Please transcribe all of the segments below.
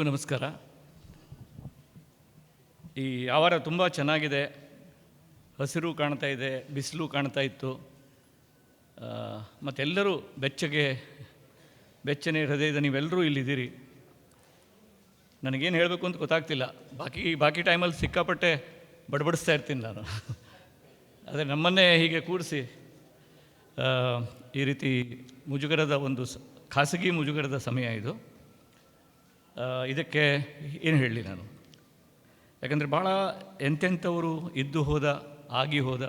ಎಲ್ರಿಗೂ ನಮಸ್ಕಾರ. ಈ ಆವಾರ ತುಂಬ ಚೆನ್ನಾಗಿದೆ. ಹಸಿರು ಕಾಣ್ತಾ ಇದೆ, ಬಿಸಿಲು ಕಾಣ್ತಾ ಇತ್ತು. ಮತ್ತೆಲ್ಲರೂ ಬೆಚ್ಚನೆ ಹೃದಯದ ನೀವೆಲ್ಲರೂ ಇಲ್ಲಿದ್ದೀರಿ. ನನಗೇನು ಹೇಳಬೇಕು ಅಂತ ಗೊತ್ತಾಗ್ತಿಲ್ಲ. ಬಾಕಿ ಟೈಮಲ್ಲಿ ಸಿಕ್ಕಾಪಟ್ಟೆ ಬಡಬಡಿಸ್ತಾ ಇರ್ತೀನಿ ನಾನು. ಆದರೆ ನಮ್ಮನ್ನೇ ಹೀಗೆ ಕೂರಿಸಿ ಈ ರೀತಿ ಮುಜುಗರದ ಒಂದು ಖಾಸಗಿ ಮುಜುಗರದ ಸಮಯ ಇದು. ಇದಕ್ಕೆ ಏನು ಹೇಳಲಿ ನಾನು? ಯಾಕಂದರೆ ಭಾಳ ಎಂತೆಂಥವರು ಇದ್ದು ಆಗಿ ಹೋದ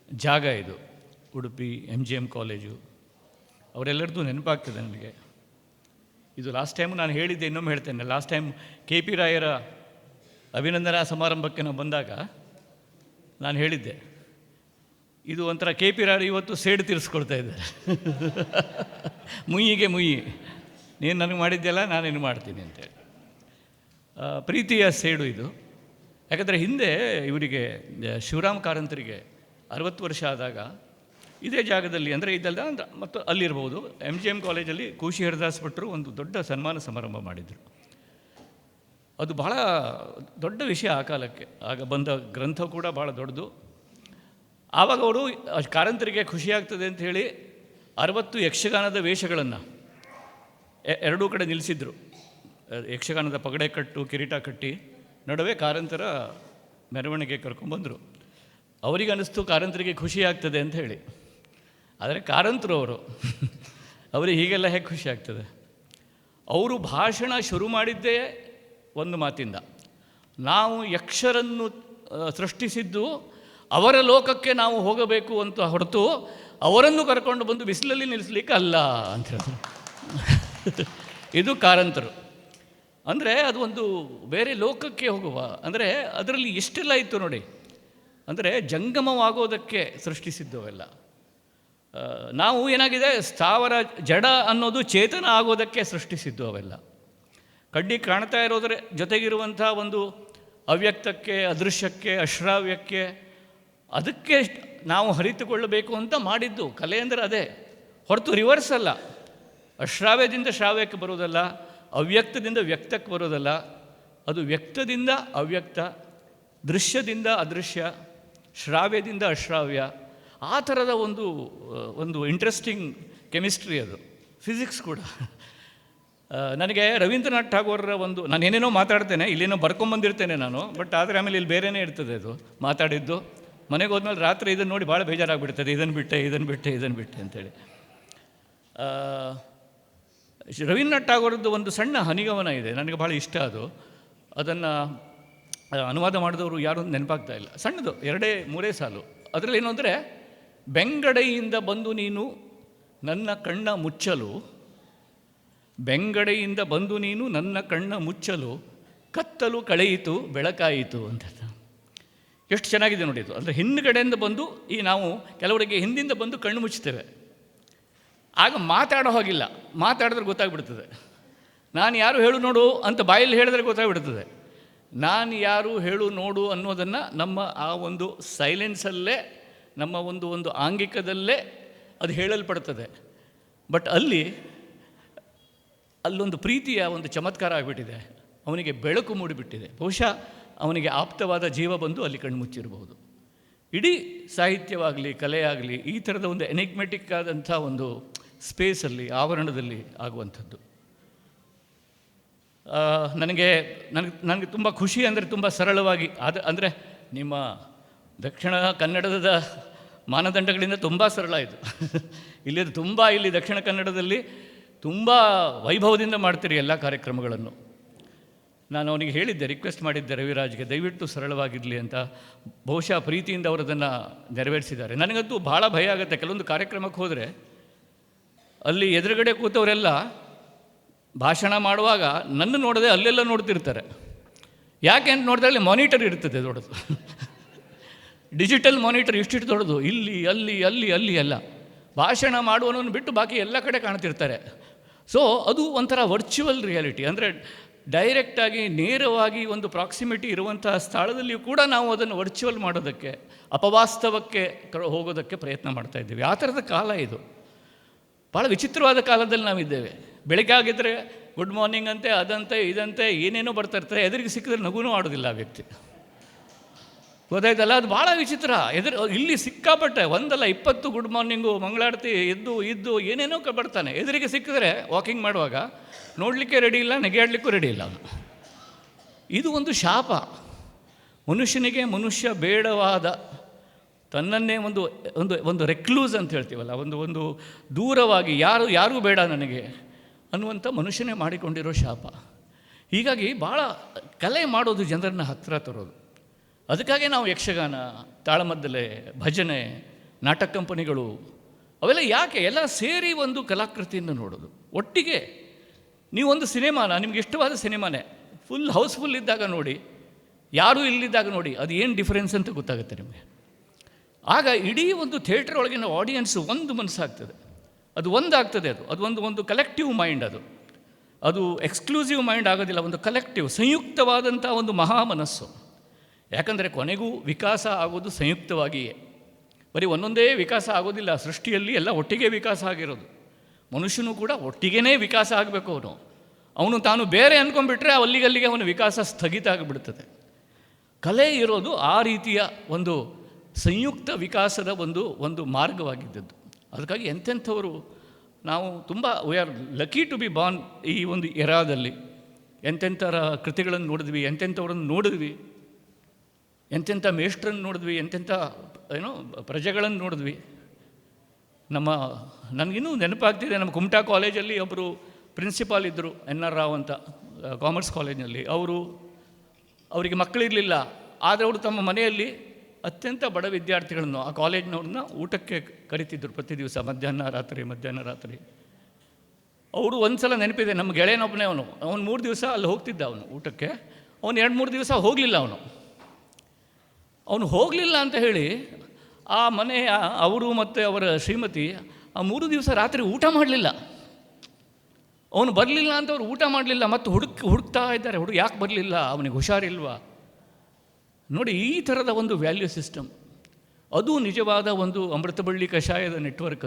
ಜಾಗ ಇದು. ಉಡುಪಿ MGM ಕಾಲೇಜು ಅವರೆಲ್ಲರದ್ದು ನೆನಪಾಗ್ತದೆ ನನಗೆ. ಇದು ಲಾಸ್ಟ್ ಟೈಮು ನಾನು ಹೇಳಿದ್ದೆ, ಇನ್ನೊಮ್ಮೆ ಹೇಳ್ತೇನೆ. ಲಾಸ್ಟ್ ಟೈಮ್ KP ರಾಯರ ಅಭಿನಂದನಾ ಸಮಾರಂಭಕ್ಕೆ ನಾವು ಬಂದಾಗ ನಾನು ಹೇಳಿದ್ದೆ, ಇದು ಒಂಥರ KP ರಾಯರು ಇವತ್ತು ಸೇಡು ತೀರಿಸ್ಕೊಳ್ತಾ ಇದ್ದಾರೆ. ಮುಯ್ಯಿಗೆ ಮುಯ್ಯಿ, ನೀನು ನನಗೆ ಮಾಡಿದ್ದೆಲ್ಲ ನಾನೇನು ಮಾಡ್ತೀನಿ ಅಂತೇಳಿ. ಪ್ರೀತಿಯ ಸೇಡು ಇದು. ಯಾಕಂದರೆ ಹಿಂದೆ ಇವರಿಗೆ ಶಿವರಾಮ್ ಕಾರಂತರಿಗೆ 60 ವರ್ಷ ಆದಾಗ ಇದೇ ಜಾಗದಲ್ಲಿ, ಅಂದರೆ ಇದೆಲ್ಲ ಮತ್ತು ಅಲ್ಲಿರ್ಬೋದು, MGM ಕಾಲೇಜಲ್ಲಿ ಖುಷಿ ಹರಿದಾಸ್ ಭಟ್ರು ಒಂದು ದೊಡ್ಡ ಸನ್ಮಾನ ಸಮಾರಂಭ ಮಾಡಿದರು. ಅದು ಬಹಳ ದೊಡ್ಡ ವಿಷಯ ಆ ಕಾಲಕ್ಕೆ. ಆಗ ಬಂದ ಗ್ರಂಥ ಕೂಡ ಭಾಳ ದೊಡ್ಡದು. ಆವಾಗ ಅವರು ಕಾರಂತರಿಗೆ ಖುಷಿಯಾಗ್ತದೆ ಅಂತ ಹೇಳಿ 60 ಯಕ್ಷಗಾನದ ವೇಷಗಳನ್ನು ಎರಡೂ ಕಡೆ ನಿಲ್ಲಿಸಿದ್ರು. ಯಕ್ಷಗಾನದ ಪಗಡೆ ಕಟ್ಟು, ಕಿರೀಟ ಕಟ್ಟಿ ನಡುವೆ ಕಾರಂತರ ಮೆರವಣಿಗೆ ಕರ್ಕೊಂಡ್ಬಂದರು. ಅವರಿಗೆ ಅನ್ನಿಸ್ತು ಕಾರಂತರಿಗೆ ಖುಷಿ ಆಗ್ತದೆ ಅಂತ ಹೇಳಿ. ಆದರೆ ಕಾರಂತರು ಅವರಿಗೆ ಹೀಗೆಲ್ಲ ಹೇಗೆ ಖುಷಿ ಆಗ್ತದೆ? ಅವರು ಭಾಷಣ ಶುರು ಮಾಡಿದ್ದೇ ಒಂದು ಮಾತಿಂದ, ನಾವು ಯಕ್ಷರನ್ನು ಸೃಷ್ಟಿಸಿದ್ದು ಅವರ ಲೋಕಕ್ಕೆ ನಾವು ಹೋಗಬೇಕು ಅಂತ ಹೊರತು ಅವರನ್ನು ಕರ್ಕೊಂಡು ಬಂದು ಬಿಸಿಲಲ್ಲಿ ನಿಲ್ಲಿಸ್ಲಿಕ್ಕೆ ಅಲ್ಲ ಅಂತ ಹೇಳಿದ್ರು. ಇದು ಕಾರಂತರು. ಅಂದರೆ ಅದು ಒಂದು ಬೇರೆ ಲೋಕಕ್ಕೆ ಹೋಗುವ, ಅಂದರೆ ಅದರಲ್ಲಿ ಎಷ್ಟೆಲ್ಲ ಇತ್ತು ನೋಡಿ. ಅಂದರೆ ಜಂಗಮವಾಗೋದಕ್ಕೆ ಸೃಷ್ಟಿಸಿದ್ದು ಅವೆಲ್ಲ. ನಾವು ಏನಾಗಿದೆ, ಸ್ಥಾವರ ಜಡ ಅನ್ನೋದು ಚೇತನ ಆಗೋದಕ್ಕೆ ಸೃಷ್ಟಿಸಿದ್ದು ಅವೆಲ್ಲ. ಕಣ್ಣಿಗೆ ಕಾಣ್ತಾ ಇರೋದ್ರ ಜೊತೆಗಿರುವಂಥ ಒಂದು ಅವ್ಯಕ್ತಕ್ಕೆ, ಅದೃಶ್ಯಕ್ಕೆ, ಅಶ್ರಾವ್ಯಕ್ಕೆ, ಅದಕ್ಕೆ ನಾವು ಅರಿತುಕೊಳ್ಳಬೇಕು ಅಂತ ಮಾಡಿದ್ದು ಕಲೆ. ಅಂದರೆ ಅದೇ ಹೊರತು ರಿವರ್ಸ್ ಅಲ್ಲ. ಅಶ್ರಾವ್ಯದಿಂದ ಶ್ರಾವ್ಯಕ್ಕೆ ಬರೋದಲ್ಲ, ಅವ್ಯಕ್ತದಿಂದ ವ್ಯಕ್ತಕ್ಕೆ ಬರೋದಲ್ಲ. ಅದು ವ್ಯಕ್ತದಿಂದ ಅವ್ಯಕ್ತ, ದೃಶ್ಯದಿಂದ ಅದೃಶ್ಯ, ಶ್ರಾವ್ಯದಿಂದ ಅಶ್ರಾವ್ಯ. ಆ ಥರದ ಒಂದು ಇಂಟ್ರೆಸ್ಟಿಂಗ್ ಕೆಮಿಸ್ಟ್ರಿ ಅದು. ಫಿಸಿಕ್ಸ್ ಕೂಡ. ನನಗೆ ರವೀಂದ್ರನಾಥ್ ಠಾಗೋರರ ನಾನೇನೇನೋ ಮಾತಾಡ್ತೇನೆ, ಇಲ್ಲೇನೋ ಬರ್ಕೊಂಬಂದಿರ್ತೇನೆ ನಾನು, ಬಟ್ ಆದರೆ ಆಮೇಲೆ ಇಲ್ಲಿ ಬೇರೆಯೇ ಇರ್ತದೆ ಅದು ಮಾತಾಡಿದ್ದು. ಮನೆಗೆ ಹೋದ್ಮೇಲೆ ರಾತ್ರಿ ಇದನ್ನು ನೋಡಿ ಭಾಳ ಬೇಜಾರಾಗ್ಬಿಡ್ತದೆ, ಇದನ್ನು ಬಿಟ್ಟೆ ಅಂತೇಳಿ. ರವೀಂದ್ರನಾಥ್ ಠಾಗೋರದ್ದು ಒಂದು ಸಣ್ಣ ಹನಿಗಮನ ಇದೆ, ನನಗೆ ಭಾಳ ಇಷ್ಟ ಅದು. ಅದನ್ನು ಅನುವಾದ ಮಾಡಿದವರು ಯಾರು ನೆನಪಾಗ್ತಾ ಇಲ್ಲ. ಸಣ್ಣದು 2-3 ಸಾಲು. ಅದರಲ್ಲಿ ಏನು ಅಂದರೆ, ಬೆಂಗಡೆಯಿಂದ ಬಂದು ನೀನು ನನ್ನ ಕಣ್ಣ ಮುಚ್ಚಲು, ಬೆಂಗಡೆಯಿಂದ ಬಂದು ನೀನು ನನ್ನ ಕಣ್ಣ ಮುಚ್ಚಲು, ಕತ್ತಲು ಕಳೆಯಿತು ಬೆಳಕಾಯಿತು ಅಂತ. ಎಷ್ಟು ಚೆನ್ನಾಗಿದೆ ನೋಡಿ ಇದು. ಅಂದರೆ ಹಿಂದುಗಡೆಯಿಂದ ಬಂದು ನಾವು ಕೆಲವರಿಗೆ ಹಿಂದಿಂದ ಬಂದು ಕಣ್ಣು ಮುಚ್ತೇವೆ. ಆಗ ಮಾತಾಡೋ ಹಾಗಿಲ್ಲ, ಮಾತಾಡಿದ್ರೆ ಗೊತ್ತಾಗ್ಬಿಡ್ತದೆ. ನಾನು ಯಾರು ಹೇಳು ನೋಡು ಅಂತ ಬಾಯಲ್ಲಿ ಹೇಳಿದ್ರೆ ಗೊತ್ತಾಗ್ಬಿಡ್ತದೆ. ನಾನು ಯಾರು ಹೇಳು ನೋಡು ಅನ್ನೋದನ್ನು ನಮ್ಮ ಆ ಒಂದು ಸೈಲೆನ್ಸಲ್ಲೇ, ನಮ್ಮ ಒಂದು ಆಂಗಿಕದಲ್ಲೇ ಅದು ಹೇಳಲ್ಪಡ್ತದೆ. ಬಟ್ ಅಲ್ಲೊಂದು ಪ್ರೀತಿಯ ಒಂದು ಚಮತ್ಕಾರ ಆಗಿಬಿಟ್ಟಿದೆ. ಅವನಿಗೆ ಬೆಳಕು ಮೂಡಿಬಿಟ್ಟಿದೆ. ಬಹುಶಃ ಅವನಿಗೆ ಆಪ್ತವಾದ ಜೀವ ಬಂದು ಅಲ್ಲಿ ಕಣ್ಣು ಮುಚ್ಚಿರಬಹುದು. ಇಡೀ ಸಾಹಿತ್ಯವಾಗಲಿ, ಕಲೆಯಾಗಲಿ, ಈ ಥರದ ಒಂದು ಎನಿಗ್ಮೆಟಿಕ್ ಆದಂಥ ಒಂದು ಸ್ಪೇಸಲ್ಲಿ, ಆವರಣದಲ್ಲಿ ಆಗುವಂಥದ್ದು. ನನಗೆ ತುಂಬ ಖುಷಿ. ಅಂದರೆ ತುಂಬ ಸರಳವಾಗಿ ಅಂದರೆ ನಿಮ್ಮ ದಕ್ಷಿಣ ಕನ್ನಡದ ಮಾನದಂಡಗಳಿಂದ ತುಂಬ ಸರಳ ಇದು. ಇಲ್ಲಿ ದಕ್ಷಿಣ ಕನ್ನಡದಲ್ಲಿ ತುಂಬ ವೈಭವದಿಂದ ಮಾಡ್ತೀರಿ ಎಲ್ಲ ಕಾರ್ಯಕ್ರಮಗಳನ್ನು. ನಾನು ಅವನಿಗೆ ಹೇಳಿದ್ದೆ, ರಿಕ್ವೆಸ್ಟ್ ಮಾಡಿದ್ದೆ ರವಿರಾಜ್ಗೆ, ದಯವಿಟ್ಟು ಸರಳವಾಗಿರಲಿ ಅಂತ. ಬಹುಶಃ ಪ್ರೀತಿಯಿಂದ ಅವರದನ್ನು ನೆರವೇರಿಸಿದ್ದಾರೆ. ನನಗಂತೂ ಭಾಳ ಭಯ ಆಗುತ್ತೆ. ಕೆಲವೊಂದು ಕಾರ್ಯಕ್ರಮಕ್ಕೆ ಹೋದರೆ ಅಲ್ಲಿ ಎದುರುಗಡೆ ಕೂತವರೆಲ್ಲ ಭಾಷಣ ಮಾಡುವಾಗ ನನ್ನ ನೋಡದೆ ಅಲ್ಲೆಲ್ಲ ನೋಡ್ತಿರ್ತಾರೆ. ಯಾಕೆ ಅಂತ ನೋಡಿದ್ರೆ ಅಲ್ಲಿ ಮಾನಿಟರ್ ಇರ್ತದೆ ದೊಡ್ಡದು, ಡಿಜಿಟಲ್ ಮಾನಿಟರ್ ಇಷ್ಟಿಟ್ಟು ದೊಡ್ಡದು. ಇಲ್ಲಿ ಅಲ್ಲಿ ಎಲ್ಲ ಭಾಷಣ ಮಾಡುವನನ್ನು ಬಿಟ್ಟು ಬಾಕಿ ಎಲ್ಲ ಕಡೆ ಕಾಣ್ತಿರ್ತಾರೆ. ಸೊ ಅದು ಒಂಥರ ವರ್ಚುವಲ್ ರಿಯಾಲಿಟಿ. ಅಂದರೆ ಡೈರೆಕ್ಟಾಗಿ, ನೇರವಾಗಿ ಒಂದು ಪ್ರಾಕ್ಸಿಮಿಟಿ ಇರುವಂಥ ಸ್ಥಳದಲ್ಲಿಯೂ ಕೂಡ ನಾವು ಅದನ್ನು ವರ್ಚುವಲ್ ಮಾಡೋದಕ್ಕೆ, ಅಪವಾಸ್ತವಕ್ಕೆ ಹೋಗೋದಕ್ಕೆ ಪ್ರಯತ್ನ ಮಾಡ್ತಾಯಿದ್ದೀವಿ. ಆ ಥರದ ಕಾಲ ಇದು. ಭಾಳ ವಿಚಿತ್ರವಾದ ಕಾಲದಲ್ಲಿ ನಾವಿದ್ದೇವೆ. ಬೆಳಗ್ಗೆ ಆಗಿದ್ದರೆ ಗುಡ್ ಮಾರ್ನಿಂಗ್ ಅಂತೆ, ಅದಂತೆ ಇದಂತೆ ಏನೇನೋ ಬರ್ತಾ ಎದುರಿಗೆ ಸಿಕ್ಕಿದ್ರೆ ನಗುನೂ ಆಡೋದಿಲ್ಲ ಆ ವ್ಯಕ್ತಿ. ಗೊತ್ತಾಯ್ತಲ್ಲ, ಅದು ಭಾಳ ವಿಚಿತ್ರ. ಇಲ್ಲಿ ಸಿಕ್ಕಾಪಟ್ಟೆ ಒಂದಲ್ಲ 20 ಗುಡ್ ಮಾರ್ನಿಂಗು, ಮಂಗಳಾರತಿ, ಇದ್ದು ಏನೇನೋ ಬರ್ತಾನೆ. ಎದುರಿಗೆ ಸಿಕ್ಕಿದ್ರೆ ವಾಕಿಂಗ್ ಮಾಡುವಾಗ ನೋಡಲಿಕ್ಕೆ ರೆಡಿ ಇಲ್ಲ, ನೆಗೆಯಾಡಲಿಕ್ಕೂ ರೆಡಿ ಇಲ್ಲ ಅವನು. ಇದು ಒಂದು ಶಾಪ. ಮನುಷ್ಯನಿಗೆ ಮನುಷ್ಯ ಬೇಡವಾದ, ತನ್ನನ್ನೇ ಒಂದು ಒಂದು ಒಂದು ರೆಕ್ಲೂಸ್ ಅಂತ ಹೇಳ್ತೀವಲ್ಲ, ಒಂದು ದೂರವಾಗಿ ಯಾರೂ ಬೇಡ ನನಗೆ ಅನ್ನುವಂಥ ಮನುಷ್ಯನೇ ಮಾಡಿಕೊಂಡಿರೋ ಶಾಪ. ಹೀಗಾಗಿ ಭಾಳ ಕಲೆ ಮಾಡೋದು ಜನರನ್ನು ಹತ್ತಿರ ತರೋದು. ಅದಕ್ಕಾಗಿ ನಾವು ಯಕ್ಷಗಾನ, ತಾಳಮದ್ದಲೆ, ಭಜನೆ, ನಾಟಕ ಕಂಪನಿಗಳು ಅವೆಲ್ಲ ಯಾಕೆ ಎಲ್ಲ ಸೇರಿ ಒಂದು ಕಲಾಕೃತಿಯನ್ನು ನೋಡೋದು ಒಟ್ಟಿಗೆ. ನೀವೊಂದು ಸಿನಿಮಾನ, ನಿಮ್ಗೆ ಇಷ್ಟವಾದ ಸಿನಿಮಾನೇ ಫುಲ್ ಹೌಸ್ಫುಲ್ ಇದ್ದಾಗ ನೋಡಿ, ಯಾರೂ ಇಲ್ಲಿದ್ದಾಗ ನೋಡಿ, ಅದು ಏನು ಡಿಫ್ರೆನ್ಸ್ ಅಂತ ಗೊತ್ತಾಗುತ್ತೆ ನಿಮಗೆ. ಆಗ ಇಡೀ ಒಂದು ಥಿಯೇಟರ್ ಒಳಗಿನ ಆಡಿಯನ್ಸು ಒಂದು ಮನಸ್ಸಾಗ್ತದೆ, ಅದು ಒಂದಾಗ್ತದೆ. ಅದು ಒಂದು ಕಲೆಕ್ಟಿವ್ ಮೈಂಡ್. ಅದು ಎಕ್ಸ್ಕ್ಲೂಸಿವ್ ಮೈಂಡ್ ಆಗೋದಿಲ್ಲ, ಒಂದು ಕಲೆಕ್ಟಿವ್ ಸಂಯುಕ್ತವಾದಂಥ ಒಂದು ಮಹಾ ಮನಸ್ಸು. ಯಾಕಂದರೆ ಕೊನೆಗೂ ವಿಕಾಸ ಆಗೋದು ಸಂಯುಕ್ತವಾಗಿಯೇ, ಬರೀ ಒಂದೊಂದೇ ವಿಕಾಸ ಆಗೋದಿಲ್ಲ. ಸೃಷ್ಟಿಯಲ್ಲಿ ಎಲ್ಲ ಒಟ್ಟಿಗೆ ವಿಕಾಸ ಆಗಿರೋದು. ಮನುಷ್ಯನೂ ಕೂಡ ಒಟ್ಟಿಗೇ ವಿಕಾಸ ಆಗಬೇಕು. ಅವನು ತಾನು ಬೇರೆ ಅಂದ್ಕೊಂಡ್ಬಿಟ್ರೆ ಅಲ್ಲಿಗಲ್ಲಿಗೆ ಅವನ ವಿಕಾಸ ಸ್ಥಗಿತ ಆಗಿಬಿಡ್ತದೆ. ಕಲೆ ಇರೋದು ಆ ರೀತಿಯ ಒಂದು ಸಂಯುಕ್ತ ವಿಕಾಸದ ಒಂದು ಮಾರ್ಗವಾಗಿದ್ದದ್ದು. ಅದಕ್ಕಾಗಿ ಎಂತೆಂಥವರು ನಾವು ತುಂಬ we are lucky to be born ಈ ಒಂದು ಎರಾದಲ್ಲಿ. ಎಂತೆಂಥರ ಕೃತಿಗಳನ್ನು ನೋಡಿದ್ವಿ, ಎಂತೆಂಥವ್ರನ್ನು ನೋಡಿದ್ವಿ, ಎಂತೆಂಥ ಮೇಷ್ಟ್ರನ್ನು ನೋಡಿದ್ವಿ, ಎಂತೆಂಥ ಪ್ರಜೆಗಳನ್ನು ನೋಡಿದ್ವಿ. ನನಗಿನ್ನೂ ನೆನಪಾಗ್ತಿದೆ, ನಮ್ಮ ಕುಮಟಾ ಕಾಲೇಜಲ್ಲಿ ಒಬ್ಬರು ಪ್ರಿನ್ಸಿಪಾಲ್ ಇದ್ದರು, NR ರಾವ್ ಅಂತ, ಕಾಮರ್ಸ್ ಕಾಲೇಜಿನಲ್ಲಿ. ಅವರಿಗೆ ಮಕ್ಕಳಿರಲಿಲ್ಲ, ಆದರೆ ಅವರು ತಮ್ಮ ಮನೆಯಲ್ಲಿ ಅತ್ಯಂತ ಬಡ ವಿದ್ಯಾರ್ಥಿಗಳನ್ನು, ಆ ಕಾಲೇಜಿನವ್ರನ್ನ ಊಟಕ್ಕೆ ಕರಿತಿದ್ದರು ಪ್ರತಿ ದಿವಸ, ಮಧ್ಯಾಹ್ನ ರಾತ್ರಿ. ಅವರು ಒಂದು ಸಲ ನೆನಪಿದೆ, ನಮ್ಮ ಗೆಳೆಯನೊಬ್ಬನೇ ಅವನು 3 ದಿವಸ ಅಲ್ಲಿ ಹೋಗ್ತಿದ್ದ ಅವನು ಊಟಕ್ಕೆ. ಅವನು 2-3 ದಿವಸ ಹೋಗಲಿಲ್ಲ. ಅವನು ಹೋಗಲಿಲ್ಲ ಅಂತ ಹೇಳಿ ಆ ಮನೆಯ ಅವರು ಮತ್ತು ಅವರ ಶ್ರೀಮತಿ ಆ 3 ದಿವಸ ರಾತ್ರಿ ಊಟ ಮಾಡಲಿಲ್ಲ. ಅವನು ಬರಲಿಲ್ಲ ಅಂತ ಅವ್ರು ಊಟ ಮಾಡಲಿಲ್ಲ. ಮತ್ತು ಹುಡುಕ್ತಾ ಇದ್ದಾರೆ, ಯಾಕೆ ಬರಲಿಲ್ಲ, ಅವನಿಗೆ ಹುಷಾರಿಲ್ವಾ? ನೋಡಿ, ಈ ಥರದ ಒಂದು ವ್ಯಾಲ್ಯೂ ಸಿಸ್ಟಮ್, ಅದು ನಿಜವಾದ ಒಂದು ಅಮೃತಬಳ್ಳಿ ಕಷಾಯದ ನೆಟ್ವರ್ಕ್.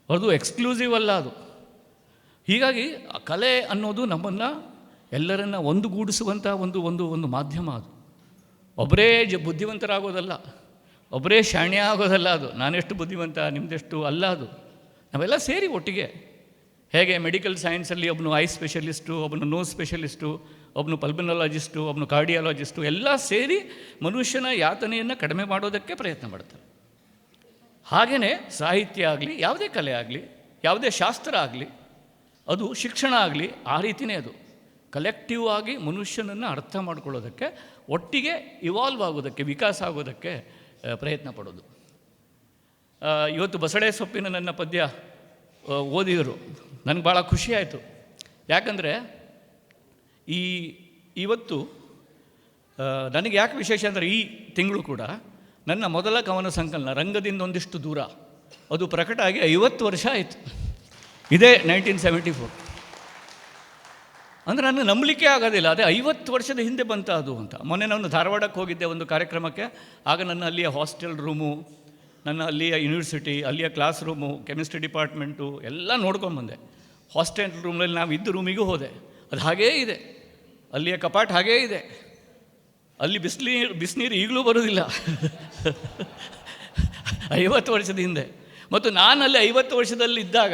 ಅದು ಎಕ್ಸ್ಕ್ಲೂಸಿವ್ ಅಲ್ಲ ಅದು. ಹೀಗಾಗಿ ಕಲೆ ಅನ್ನೋದು ನಮ್ಮನ್ನು ಎಲ್ಲರನ್ನ ಒಂದುಗೂಡಿಸುವಂಥ ಒಂದು ಮಾಧ್ಯಮ. ಅದು ಒಬ್ಬರೇ ಬುದ್ಧಿವಂತರಾಗೋದಲ್ಲ, ಒಬ್ಬರೇ ಶಾಣ್ಯ ಆಗೋದಲ್ಲ. ಅದು ನಾನೆಷ್ಟು ಬುದ್ಧಿವಂತ, ನಿಮ್ಮದೆಷ್ಟು ಅಲ್ಲ. ಅದು ನಾವೆಲ್ಲ ಸೇರಿ ಒಟ್ಟಿಗೆ. ಹೇಗೆ ಮೆಡಿಕಲ್ ಸೈನ್ಸಲ್ಲಿ ಒಬ್ಬನು ಐ ಸ್ಪೆಷಲಿಸ್ಟು, ಒಬ್ಬನು ನೋಸ್ ಸ್ಪೆಷಲಿಸ್ಟು, ಒಬ್ಬನು ಪಲ್ಮನಾಲಜಿಸ್ಟು, ಒಬ್ಬನು ಕಾರ್ಡಿಯಾಲಜಿಸ್ಟು, ಎಲ್ಲ ಸೇರಿ ಮನುಷ್ಯನ ಯಾತನೆಯನ್ನು ಕಡಿಮೆ ಮಾಡೋದಕ್ಕೆ ಪ್ರಯತ್ನ ಮಾಡ್ತಾರೆ. ಹಾಗೆಯೇ ಸಾಹಿತ್ಯ ಆಗಲಿ, ಯಾವುದೇ ಕಲೆ ಆಗಲಿ, ಯಾವುದೇ ಶಾಸ್ತ್ರ ಆಗಲಿ, ಅದು ಶಿಕ್ಷಣ ಆಗಲಿ, ಆ ರೀತಿಯೇ ಅದು ಕಲೆಕ್ಟಿವ್ ಆಗಿ ಮನುಷ್ಯನನ್ನು ಅರ್ಥ ಮಾಡ್ಕೊಳ್ಳೋದಕ್ಕೆ, ಒಟ್ಟಿಗೆ ಇವಾಲ್ವ್ ಆಗೋದಕ್ಕೆ, ವಿಕಾಸ ಆಗೋದಕ್ಕೆ ಪ್ರಯತ್ನ ಪಡೋದು. ಇವತ್ತು ಬಸಳೆ ಸೊಪ್ಪಿನ ನನ್ನ ಪದ್ಯ ಓದಿದರು, ನನಗೆ ಭಾಳ ಖುಷಿಯಾಯಿತು. ಯಾಕಂದರೆ ಇವತ್ತು ನನಗೆ ಯಾಕೆ ವಿಶೇಷ ಅಂದರೆ, ಈ ತಿಂಗಳು ಕೂಡ ನನ್ನ ಮೊದಲ ಕವನ ಸಂಕಲನ ರಂಗದಿಂದ ಒಂದಿಷ್ಟು ದೂರ, ಅದು ಪ್ರಕಟ ಆಗಿ 50 ವರ್ಷ ಆಯಿತು. ಇದೇ 1974. ಅಂದರೆ ನನಗೆ ನಂಬಲಿಕ್ಕೆ ಆಗೋದಿಲ್ಲ, ಅದೇ 50 ವರ್ಷದ ಹಿಂದೆ ಬಂತ ಅದು ಅಂತ. ಮೊನ್ನೆ ನಾನು ಧಾರವಾಡಕ್ಕೆ ಹೋಗಿದ್ದೆ ಒಂದು ಕಾರ್ಯಕ್ರಮಕ್ಕೆ. ಆಗ ನನ್ನ ಅಲ್ಲಿಯ ಹಾಸ್ಟೆಲ್ ರೂಮು, ನನ್ನ ಅಲ್ಲಿಯ ಯೂನಿವರ್ಸಿಟಿ, ಅಲ್ಲಿಯ ಕ್ಲಾಸ್ ರೂಮು, ಕೆಮಿಸ್ಟ್ರಿ ಡಿಪಾರ್ಟ್ಮೆಂಟು ಎಲ್ಲ ನೋಡ್ಕೊಂಬಂದೆ. ಹಾಸ್ಟೆಲ್ ರೂಮ್ನಲ್ಲಿ ನಾವು ಇದ್ದ ರೂಮಿಗೂ ಹೋದೆ, ಅದು ಹಾಗೇ ಇದೆ. ಅಲ್ಲಿಯ ಕಪಾಟ್ ಹಾಗೇ ಇದೆ. ಅಲ್ಲಿ ಬಿಸಿನೀರು ಈಗಲೂ ಬರೋದಿಲ್ಲ 50 ವರ್ಷದ ಹಿಂದೆ. ಮತ್ತು ನಾನು ಅಲ್ಲಿ 50 ವರ್ಷದಲ್ಲಿ ಇದ್ದಾಗ,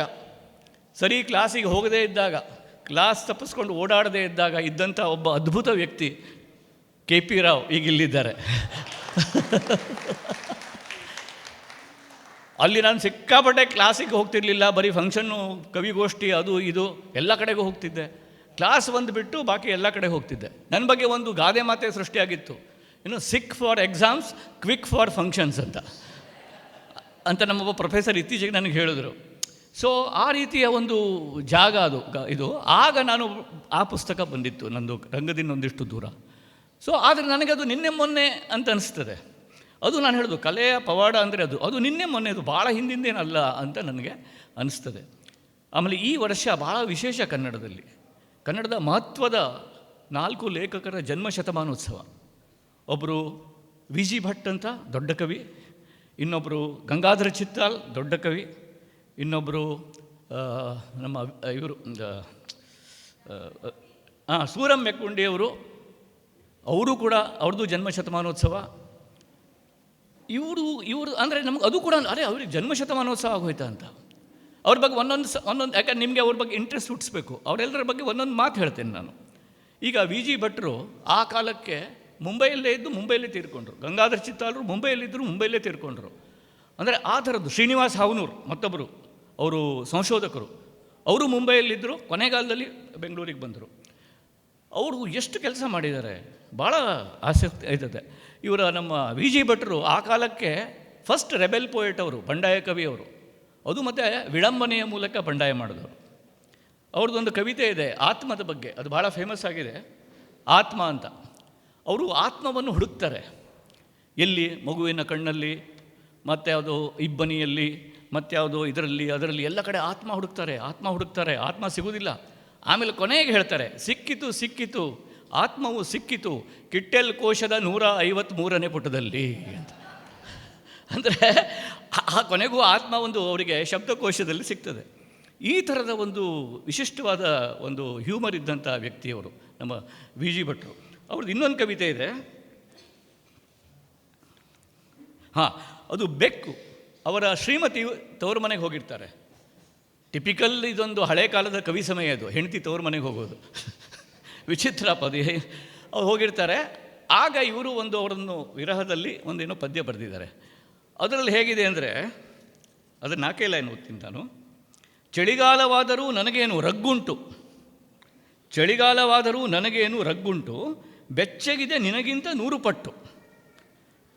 ಸರಿ ಕ್ಲಾಸಿಗೆ ಹೋಗದೇ ಇದ್ದಾಗ, ಕ್ಲಾಸ್ ತಪ್ಪಿಸ್ಕೊಂಡು ಓಡಾಡದೇ ಇದ್ದಾಗ ಇದ್ದಂಥ ಒಬ್ಬ ಅದ್ಭುತ ವ್ಯಕ್ತಿ KP ರಾವ್ ಈಗಿಲ್ಲಿದ್ದಾರೆ. ಅಲ್ಲಿ ನಾನು ಸಿಕ್ಕಾಪಟ್ಟೆ ಕ್ಲಾಸಿಗೆ ಹೋಗ್ತಿರ್ಲಿಲ್ಲ, ಬರೀ ಫಂಕ್ಷನ್ನು, ಕವಿಗೋಷ್ಠಿ, ಅದು ಇದು ಎಲ್ಲ ಕಡೆಗೂ ಹೋಗ್ತಿದ್ದೆ. ಕ್ಲಾಸ್ ಒಂದು ಬಿಟ್ಟು ಬಾಕಿ ಎಲ್ಲ ಕಡೆ ಹೋಗ್ತಿದ್ದೆ. ನನ್ನ ಬಗ್ಗೆ ಒಂದು ಗಾದೆ ಮಾತೆ ಸೃಷ್ಟಿಯಾಗಿತ್ತು, sick for exams, quick for functions ಅಂತ ನಮ್ಮೊಬ್ಬ ಪ್ರೊಫೆಸರ್ ಇತ್ತೀಚೆಗೆ ನನಗೆ ಹೇಳಿದ್ರು. ಸೊ ಆ ರೀತಿಯ ಒಂದು ಜಾಗ ಅದು ಇದು. ಆಗ ನಾನು ಆ ಪುಸ್ತಕ ಬಂದಿತ್ತು ನಂದು, ರಂಗದಿಂದ ಒಂದಿಷ್ಟು ದೂರ. ಸೊ ಆದರೆ ನನಗದು ನಿನ್ನೆ ಮೊನ್ನೆ ಅಂತ ಅನಿಸ್ತದೆ. ಅದು ನಾನು ಹೇಳೋದು, ಕಲೆಯ ಪವಾಡ ಅಂದರೆ ಅದು ನಿನ್ನೆ ಮೊನ್ನೆದು, ಭಾಳ ಹಿಂದಿಂದೇನಲ್ಲ ಅಂತ ನನಗೆ ಅನಿಸ್ತದೆ. ಆಮೇಲೆ ಈ ವರ್ಷ ಭಾಳ ವಿಶೇಷ. ಕನ್ನಡದ ಮಹತ್ವದ 4 ಲೇಖಕರ ಜನ್ಮ ಶತಮಾನೋತ್ಸವ. ಒಬ್ಬರು VG ಭಟ್ ಅಂತ ದೊಡ್ಡ ಕವಿ, ಇನ್ನೊಬ್ಬರು ಗಂಗಾಧರ ಚಿತ್ತಾಲ್ ದೊಡ್ಡ ಕವಿ, ಇನ್ನೊಬ್ಬರು ನಮ್ಮ ಇವರು ಸೂರಂ ಮೆಕ್ಕುಂಡಿಯವರು, ಅವರು ಕೂಡ ಅವ್ರದ್ದು ಜನ್ಮ ಶತಮಾನೋತ್ಸವ. ಇವರು ಅಂದರೆ ನಮ್ಗೆ ಅದು ಕೂಡ ಅರೆ ಅವ್ರಿಗೆ ಜನ್ಮ ಶತಮಾನೋತ್ಸವ ಆಗೋಯ್ತಾ ಅಂತ. ಅವ್ರ ಬಗ್ಗೆ ಒಂದೊಂದು ಯಾಕಂದ್ರೆ ನಿಮಗೆ ಅವ್ರ ಬಗ್ಗೆ ಇಂಟ್ರೆಸ್ಟ್ ಹುಟ್ಟಿಸ್ಬೇಕು, ಅವರೆಲ್ಲರ ಬಗ್ಗೆ ಒಂದೊಂದು ಮಾತು ಹೇಳ್ತೇನೆ ನಾನು. ಈಗ ವಿ ಜಿ ಭಟ್ರು ಆ ಕಾಲಕ್ಕೆ ಮುಂಬೈಯಲ್ಲೇ ಇದ್ದು ಮುಂಬೈಯಲ್ಲೇ ತೀರ್ಕೊಂಡ್ರು. ಗಂಗಾಧರ ಚಿತ್ತಾಲರು ಮುಂಬೈಯಲ್ಲಿದ್ದರು, ಮುಂಬೈಯಲ್ಲೇ ತೀರ್ಕೊಂಡ್ರು. ಅಂದರೆ ಆ ಥರದ್ದು. ಶ್ರೀನಿವಾಸ್ ಹಾವನೂರು ಮತ್ತೊಬ್ಬರು, ಅವರು ಸಂಶೋಧಕರು, ಅವರು ಮುಂಬೈಯಲ್ಲಿದ್ದರು, ಕೊನೆಗಾಲದಲ್ಲಿ ಬೆಂಗಳೂರಿಗೆ ಬಂದರು. ಅವರು ಎಷ್ಟು ಕೆಲಸ ಮಾಡಿದ್ದಾರೆ, ಭಾಳ ಆಸಕ್ತಿ ಆಯ್ತದೆ. ಇವರ ನಮ್ಮ ವಿ ಜಿ ಭಟ್ರು ಆ ಕಾಲಕ್ಕೆ ಫಸ್ಟ್ ರೆಬೆಲ್ ಪೋಯೆಟ್ ಅವರು, ಬಂಡಾಯ ಕವಿಯವರು. ಅದು ಮತ್ತು ವಿಡಂಬನೆಯ ಮೂಲಕ ಬಂಡಾಯ ಮಾಡಿದವರು. ಅವ್ರದ್ದೊಂದು ಕವಿತೆ ಇದೆ ಆತ್ಮದ ಬಗ್ಗೆ, ಅದು ಭಾಳ ಫೇಮಸ್ ಆಗಿದೆ, ಆತ್ಮ ಅಂತ. ಅವರು ಆತ್ಮವನ್ನು ಹುಡುಕ್ತಾರೆ. ಎಲ್ಲಿ? ಮಗುವಿನ ಕಣ್ಣಲ್ಲಿ, ಮತ್ಯಾವುದೋ ಇಬ್ಬನಿಯಲ್ಲಿ, ಮತ್ಯಾವುದೋ ಇದರಲ್ಲಿ ಅದರಲ್ಲಿ ಎಲ್ಲ ಕಡೆ ಆತ್ಮ ಹುಡುಕ್ತಾರೆ, ಆತ್ಮ ಸಿಗೋದಿಲ್ಲ. ಆಮೇಲೆ ಕೊನೆಗೆ ಹೇಳ್ತಾರೆ, ಸಿಕ್ಕಿತು ಆತ್ಮವು ಸಿಕ್ಕಿತು ಕಿಟ್ಟೆಲ್ ಕೋಶದ 153ನೇ ಪುಟದಲ್ಲಿ ಅಂತ. ಅಂದರೆ ಆ ಕೊನೆಗೂ ಆತ್ಮ ಒಂದು ಅವರಿಗೆ ಶಬ್ದಕೋಶದಲ್ಲಿ ಸಿಗ್ತದೆ. ಈ ಥರದ ಒಂದು ವಿಶಿಷ್ಟವಾದ ಒಂದು ಹ್ಯೂಮರ್ ಇದ್ದಂಥ ವ್ಯಕ್ತಿಯವರು ನಮ್ಮ ವಿ ಜಿ ಭಟ್ರು. ಅವ್ರದ್ದು ಇನ್ನೊಂದು ಕವಿತೆ ಇದೆ, ಅದು ಬೆಕ್ಕು. ಅವರ ಶ್ರೀಮತಿ ತವ್ರ ಮನೆಗೆ ಹೋಗಿರ್ತಾರೆ. ಟಿಪಿಕಲ್ ಇದೊಂದು ಹಳೆ ಕಾಲದ ಕವಿ ಸಮಯ ಅದು, ಹೆಂಡತಿ ತವ್ರ ಮನೆಗೆ ಹೋಗೋದು. ವಿಚಿತ್ರ ಪದ. ಅವ್ರು ಹೋಗಿರ್ತಾರೆ. ಆಗ ಇವರು ಅವರನ್ನು ವಿರಹದಲ್ಲಿ ಒಂದೇನೋ ಪದ್ಯ ಬರೆದಿದ್ದಾರೆ. ಅದರಲ್ಲಿ ಹೇಗಿದೆ ಅಂದರೆ, ಅದನ್ನು 4 ಲೈನ್ ಓದ್ತೀನಿ ನಾನು. ಚಳಿಗಾಲವಾದರೂ ನನಗೇನು ರಗ್ಗುಂಟು, ಬೆಚ್ಚಗಿದೆ ನಿನಗಿಂತ 100 ಪಟ್ಟು.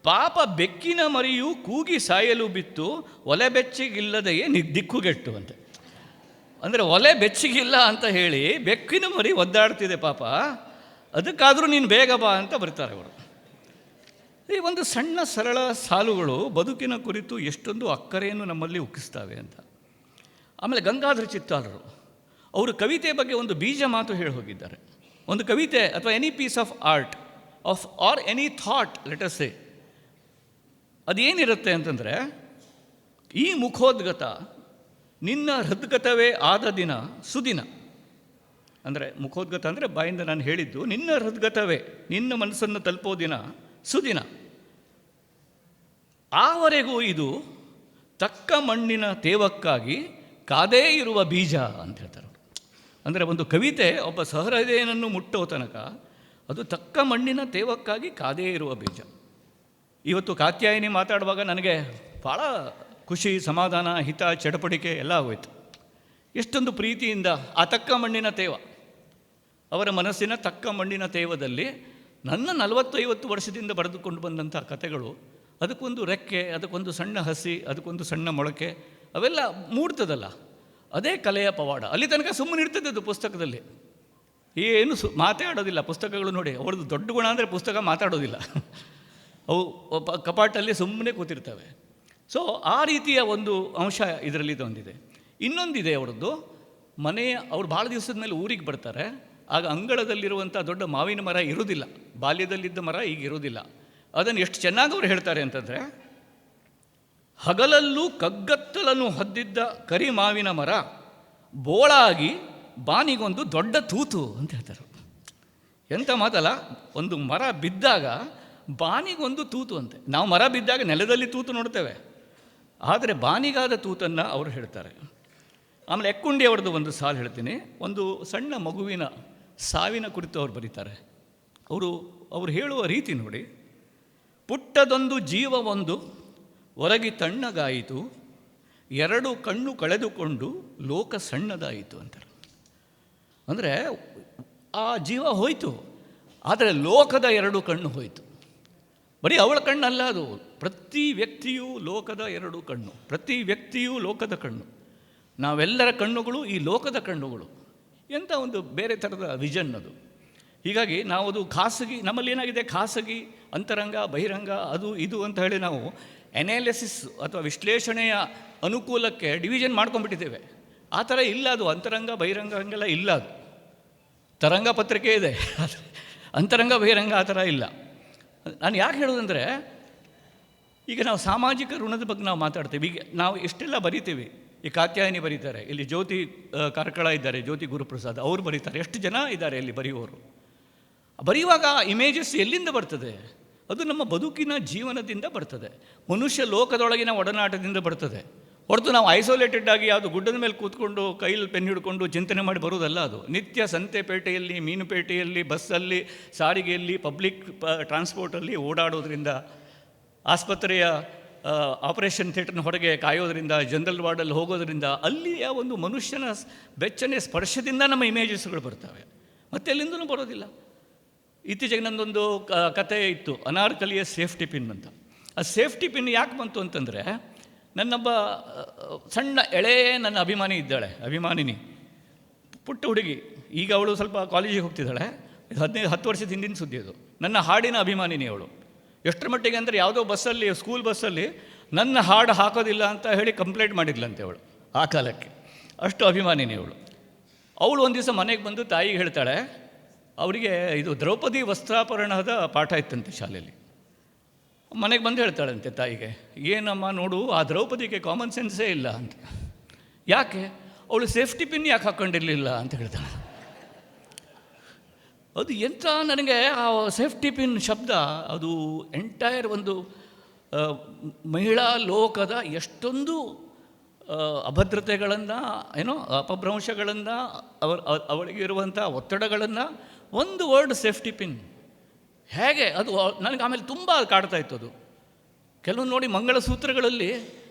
ಪಾಪ ಬೆಕ್ಕಿನ ಮರಿಯು ಕೂಗಿ ಸಾಯಲು ಬಿತ್ತು, ಒಲೆ ಬೆಚ್ಚಗಿಲ್ಲದೆಯೇ ದಿಕ್ಕುಗೆಟ್ಟು ಅಂತ. ಅಂದರೆ ಒಲೆ ಬೆಚ್ಚಗಿಲ್ಲ ಅಂತ ಹೇಳಿ ಬೆಕ್ಕಿನ ಮರಿ ಒದ್ದಾಡ್ತಿದೆ ಪಾಪ, ಅದಕ್ಕಾದರೂ ನೀನು ಬೇಗ ಬಾ ಅಂತ ಬರ್ತಾರೆ ಅವರು. ಈ ಒಂದು ಸಣ್ಣ ಸರಳ ಸಾಲುಗಳು ಬದುಕಿನ ಕುರಿತು ಎಷ್ಟೊಂದು ಅಕ್ಕರೆಯನ್ನು ನಮ್ಮಲ್ಲಿ ಉಕ್ಕಿಸ್ತವೆ ಅಂತ. ಆಮೇಲೆ ಗಂಗಾಧರ ಚಿತ್ತಾಲರು ಅವರು ಕವಿತೆ ಬಗ್ಗೆ ಒಂದು ಬೀಜ ಮಾತು ಹೇಳಿ ಹೋಗಿದ್ದಾರೆ. ಒಂದು ಕವಿತೆ ಅಥವಾ any piece of art or any thought, let us say, ಅದೇನಿರುತ್ತೆ ಅಂತಂದರೆ, ಈ ಮುಖೋದ್ಗತ ನಿನ್ನ ಹೃದ್ಗತವೇ ಆದ ದಿನ ಸುದಿನ. ಅಂದರೆ ಮುಖೋದ್ಗತ ಅಂದರೆ ಬಾಯಿಂದ ನಾನು ಹೇಳಿದ್ದು, ನಿನ್ನ ಹೃದ್ಗತವೇ, ನಿನ್ನ ಮನಸ್ಸನ್ನು ತಲುಪೋ ದಿನ ಸುದಿನ. ಆವರೆಗೂ ಇದು ತಕ್ಕ ಮಣ್ಣಿನ ತೇವಕ್ಕಾಗಿ ಕಾದೇ ಇರುವ ಬೀಜ ಅಂತ ಹೇಳ್ತಾರೆ. ಅಂದರೆ ಒಂದು ಕವಿತೆ ಒಬ್ಬ ಸಹೃದಯನನ್ನು ಮುಟ್ಟೋ ತನಕ ಅದು ತಕ್ಕ ಮಣ್ಣಿನ ತೇವಕ್ಕಾಗಿ ಕಾದೇ ಇರುವ ಬೀಜ. ಇವತ್ತು ಕಾತ್ಯಾಯಿನಿ ಮಾತಾಡುವಾಗ ನನಗೆ ಭಾಳ ಖುಷಿ, ಸಮಾಧಾನ, ಹಿತ, ಚಡಪಡಿಕೆ ಎಲ್ಲ ಆಗೋಯ್ತು. ಎಷ್ಟೊಂದು ಪ್ರೀತಿಯಿಂದ ಆ ತಕ್ಕ ಮಣ್ಣಿನ ತೇವ, ಅವರ ಮನಸ್ಸಿನ ತಕ್ಕ ಮಣ್ಣಿನ ತೇವದಲ್ಲಿ ನನ್ನ 40-50 ವರ್ಷದಿಂದ ಬರೆದುಕೊಂಡು ಬಂದಂಥ ಕಥೆಗಳು, ಅದಕ್ಕೊಂದು ರೆಕ್ಕೆ, ಅದಕ್ಕೊಂದು ಸಣ್ಣ ಹಸಿ, ಅದಕ್ಕೊಂದು ಸಣ್ಣ ಮೊಳಕೆ, ಅವೆಲ್ಲ ಮೂಡ್ತದಲ್ಲ, ಅದೇ ಕಲೆಯ ಪವಾಡ. ಅಲ್ಲಿ ತನಕ ಸುಮ್ಮನೆ ಇರ್ತದೆ ಅದು ಪುಸ್ತಕದಲ್ಲಿ, ಏನು ಮಾತಾಡೋದಿಲ್ಲ. ಪುಸ್ತಕಗಳು ನೋಡಿ, ಅವ್ರದ್ದು ದೊಡ್ಡ ಗುಣ ಅಂದರೆ ಪುಸ್ತಕ ಮಾತಾಡೋದಿಲ್ಲ, ಅವು ಕಪಾಟಲ್ಲಿ ಸುಮ್ಮನೆ ಕೂತಿರ್ತವೆ. ಸೊ ಆ ರೀತಿಯ ಒಂದು ಅಂಶ ಇದರಲ್ಲಿ ಒಂದಿದೆ. ಇನ್ನೊಂದಿದೆ ಅವರದ್ದು ಅವ್ರು ಭಾಳ ದಿವಸದ ಮೇಲೆ ಊರಿಗೆ ಬರ್ತಾರೆ. ಆಗ ಅಂಗಳದಲ್ಲಿರುವಂಥ ದೊಡ್ಡ ಮಾವಿನ ಮರ ಇರೋದಿಲ್ಲ, ಬಾಲ್ಯದಲ್ಲಿದ್ದ ಮರ ಈಗ ಇರೋದಿಲ್ಲ. ಅದನ್ನು ಎಷ್ಟು ಚೆನ್ನಾಗಿ ಅವ್ರು ಹೇಳ್ತಾರೆ ಅಂತಂದರೆ, ಹಗಲಲ್ಲೂ ಕಗ್ಗತ್ತಲನ್ನು ಹೊದ್ದಿದ್ದ ಕರಿ ಮಾವಿನ ಮರ ಬೋಳಾಗಿ ಬಾನಿಗೊಂದು ದೊಡ್ಡ ತೂತು ಅಂತ ಹೇಳ್ತಾರೆ. ಎಂಥ ಮಾತಲ್ಲ, ಒಂದು ಮರ ಬಿದ್ದಾಗ ಬಾನಿಗೊಂದು ತೂತು ಅಂತೆ. ನಾವು ಮರ ಬಿದ್ದಾಗ ನೆಲದಲ್ಲಿ ತೂತು ನೋಡ್ತೇವೆ, ಆದರೆ ಬಾನಿಗಾದ ತೂತನ್ನು ಅವರು ಹೇಳ್ತಾರೆ. ಆಮೇಲೆ ಎಕ್ಕುಂಡಿ ಅವ್ರದ್ದು ಒಂದು ಸಾಲು ಹೇಳ್ತೀನಿ. ಒಂದು ಸಣ್ಣ ಮಗುವಿನ ಸಾವಿನ ಕುರಿತು ಅವ್ರು ಬರೀತಾರೆ. ಅವರು ಹೇಳುವ ರೀತಿ ನೋಡಿ, ಪುಟ್ಟದೊಂದು ಜೀವವೊಂದು ಹೊರಗಿ ತಣ್ಣಗಾಯಿತು, 2 ಕಣ್ಣು ಕಳೆದುಕೊಂಡು ಲೋಕ ಸಣ್ಣದಾಯಿತು ಅಂತಾರೆ. ಅಂದರೆ ಆ ಜೀವ ಹೋಯಿತು, ಆದರೆ ಲೋಕದ 2 ಕಣ್ಣು ಹೋಯಿತು. ಬರೀ ಅವಳ ಕಣ್ಣಲ್ಲ ಅದು, ಪ್ರತಿ ವ್ಯಕ್ತಿಯೂ ಲೋಕದ 2 ಕಣ್ಣು, ಪ್ರತಿ ವ್ಯಕ್ತಿಯೂ ಲೋಕದ ಕಣ್ಣು. ನಾವೆಲ್ಲರ ಕಣ್ಣುಗಳು ಈ ಲೋಕದ ಕಣ್ಣುಗಳು. ಎಂಥ ಒಂದು ಬೇರೆ ಥರದ ವಿಷನ್ ಅದು. ಹೀಗಾಗಿ ನಾವು ಅದು ಖಾಸಗಿ, ನಮ್ಮಲ್ಲಿ ಏನಾಗಿದೆ, ಖಾಸಗಿ, ಅಂತರಂಗ, ಬಹಿರಂಗ, ಅದು ಇದು ಅಂತ ಹೇಳಿ ನಾವು ಅನಾಲಿಸಿಸ್ ಅಥವಾ ವಿಶ್ಲೇಷಣೆಯ ಅನುಕೂಲಕ್ಕೆ ಡಿವಿಷನ್ ಮಾಡ್ಕೊಂಡ್ಬಿಟ್ಟಿದ್ದೇವೆ. ಆ ಥರ ಇಲ್ಲ ಅದು. ಅಂತರಂಗ ಬಹಿರಂಗ ಹಂಗೆಲ್ಲ ಇಲ್ಲ ಅದು. ತರಂಗ ಪತ್ರಿಕೆ ಇದೆ, ಅಂತರಂಗ ಬಹಿರಂಗ ಆ ಥರ ಇಲ್ಲ. ನಾನು ಯಾಕೆ ಹೇಳೋದಂದರೆ, ಈಗ ನಾವು ಸಾಮಾಜಿಕ ಋಣದ ಬಗ್ಗೆ ನಾವು ಮಾತಾಡ್ತೀವಿ. ಈಗ ನಾವು ಎಷ್ಟೆಲ್ಲ ಬರಿತೀವಿ, ಈ ಕಾತ್ಯಾಯನಿ ಬರೀತಾರೆ, ಇಲ್ಲಿ ಜ್ಯೋತಿ ಕಾರ್ಕಳ ಇದ್ದಾರೆ, ಜ್ಯೋತಿ ಗುರುಪ್ರಸಾದ್ ಅವರು ಬರೀತಾರೆ. ಎಷ್ಟು ಜನ ಇದ್ದಾರೆ ಇಲ್ಲಿ ಬರೆಯುವವರು. ಬರೆಯುವಾಗ ಇಮೇಜಸ್ ಎಲ್ಲಿಂದ ಬರ್ತದೆ? ಅದು ನಮ್ಮ ಬದುಕಿನ ಜೀವನದಿಂದ ಬರ್ತದೆ, ಮನುಷ್ಯ ಲೋಕದೊಳಗಿನ ಒಡನಾಟದಿಂದ ಬರ್ತದೆ. ಹೊರತು ನಾವು ಐಸೋಲೇಟೆಡ್ ಆಗಿ ಯಾವುದು ಗುಡ್ಡದ ಮೇಲೆ ಕೂತ್ಕೊಂಡು ಕೈಯಲ್ಲಿ ಪೆನ್ ಹಿಡ್ಕೊಂಡು ಚಿಂತನೆ ಮಾಡಿ ಬರೋದಲ್ಲ. ಅದು ನಿತ್ಯ ಸಂತೆ ಪೇಟೆಯಲ್ಲಿ, ಮೀನುಪೇಟೆಯಲ್ಲಿ, ಬಸ್ಸಲ್ಲಿ, ಸಾರಿಗೆಯಲ್ಲಿ, ಪಬ್ಲಿಕ್ ಟ್ರಾನ್ಸ್ಪೋರ್ಟಲ್ಲಿ ಓಡಾಡೋದ್ರಿಂದ, ಆಸ್ಪತ್ರೆಯ ಆಪರೇಷನ್ ಥಿಯೇಟರ್ನ ಹೊರಗೆ ಕಾಯೋದ್ರಿಂದ, ಜನರಲ್ ವಾರ್ಡಲ್ಲಿ ಹೋಗೋದ್ರಿಂದ, ಅಲ್ಲಿಯ ಒಂದು ಮನುಷ್ಯನ ಬೆಚ್ಚನೆ ಸ್ಪರ್ಶದಿಂದ ನಮ್ಮ ಇಮೇಜಸ್ಗಳು ಬರ್ತವೆ, ಮತ್ತೆಲ್ಲಿಂದಲೂ ಬರೋದಿಲ್ಲ. ಇತ್ತೀಚೆಗೆ ನನ್ನೊಂದು ಕತೆ ಇತ್ತು, ಅನಾರ್ಕಲಿಯ ಸೇಫ್ಟಿ ಪಿನ್ ಅಂತ. ಆ ಸೇಫ್ಟಿ ಪಿನ್ ಯಾಕೆ ಬಂತು ಅಂತಂದರೆ, ನನ್ನೊಬ್ಬ ಸಣ್ಣ ನನ್ನ ಅಭಿಮಾನಿನಿ, ಪುಟ್ಟ ಹುಡುಗಿ. ಈಗ ಅವಳು ಸ್ವಲ್ಪ ಕಾಲೇಜಿಗೆ ಹೋಗ್ತಿದ್ದಾಳೆ. 10 ವರ್ಷದ ಹಿಂದಿನ ಸುದ್ದಿ ಅದು. ನನ್ನ ಹಾಡಿನ ಅಭಿಮಾನಿನಿ ಅವಳು. ಎಷ್ಟರ ಮಟ್ಟಿಗೆ ಅಂದರೆ, ಯಾವುದೋ ಬಸ್ಸಲ್ಲಿ, ಸ್ಕೂಲ್ ಬಸ್ಸಲ್ಲಿ ನನ್ನ ಹಾಡು ಹಾಕೋದಿಲ್ಲ ಅಂತ ಹೇಳಿ ಕಂಪ್ಲೇಂಟ್ ಮಾಡಿದ್ಲಂತೆ ಅವಳು. ಆ ಕಾಲಕ್ಕೆ ಅಷ್ಟು ಅಭಿಮಾನಿನಿ ಅವಳು. ಅವಳು ಒಂದು ದಿವಸ ಮನೆಗೆ ಬಂದು ತಾಯಿಗೆ ಹೇಳ್ತಾಳೆ, ಅವರಿಗೆ ಇದು ದ್ರೌಪದಿ ವಸ್ತ್ರಾಪರಣದ ಪಾಠ ಇತ್ತಂತೆ ಶಾಲೆಯಲ್ಲಿ. ಮನೆಗೆ ಬಂದು ಹೇಳ್ತಾಳಂತೆ ತಾಯಿಗೆ, ಏನಮ್ಮ ನೋಡು, ಆ ದ್ರೌಪದಿಗೆ ಕಾಮನ್ ಸೆನ್ಸೇ ಇಲ್ಲ ಅಂತ. ಯಾಕೆ? ಅವಳು ಸೇಫ್ಟಿ ಪಿನ್ ಯಾಕೆ ಹಾಕ್ಕೊಂಡಿರಲಿಲ್ಲ ಅಂತ ಹೇಳ್ತಾಳೆ. ಅದು ಎಂಥ ನನಗೆ ಆ ಸೇಫ್ಟಿ ಪಿನ್ ಶಬ್ದ, ಅದು ಎಂಟೈರ್ ಒಂದು ಮಹಿಳಾ ಲೋಕದ ಎಷ್ಟೊಂದು ಅಭದ್ರತೆಗಳನ್ನು, ಅಪಭ್ರಂಶಗಳನ್ನು, ಅವಳಿಗೆ ಇರುವಂಥ ಒತ್ತಡಗಳನ್ನು, ಒಂದು ವರ್ಡ್ ಸೇಫ್ಟಿ ಪಿನ್ ಹೇಗೆ ಅದು ನನಗೆ ಆಮೇಲೆ ತುಂಬ ಕಾಡ್ತಾ ಇತ್ತು. ಅದು ಕೆಲವೊಂದು ನೋಡಿ, ಮಂಗಳಸೂತ್ರಗಳಲ್ಲಿ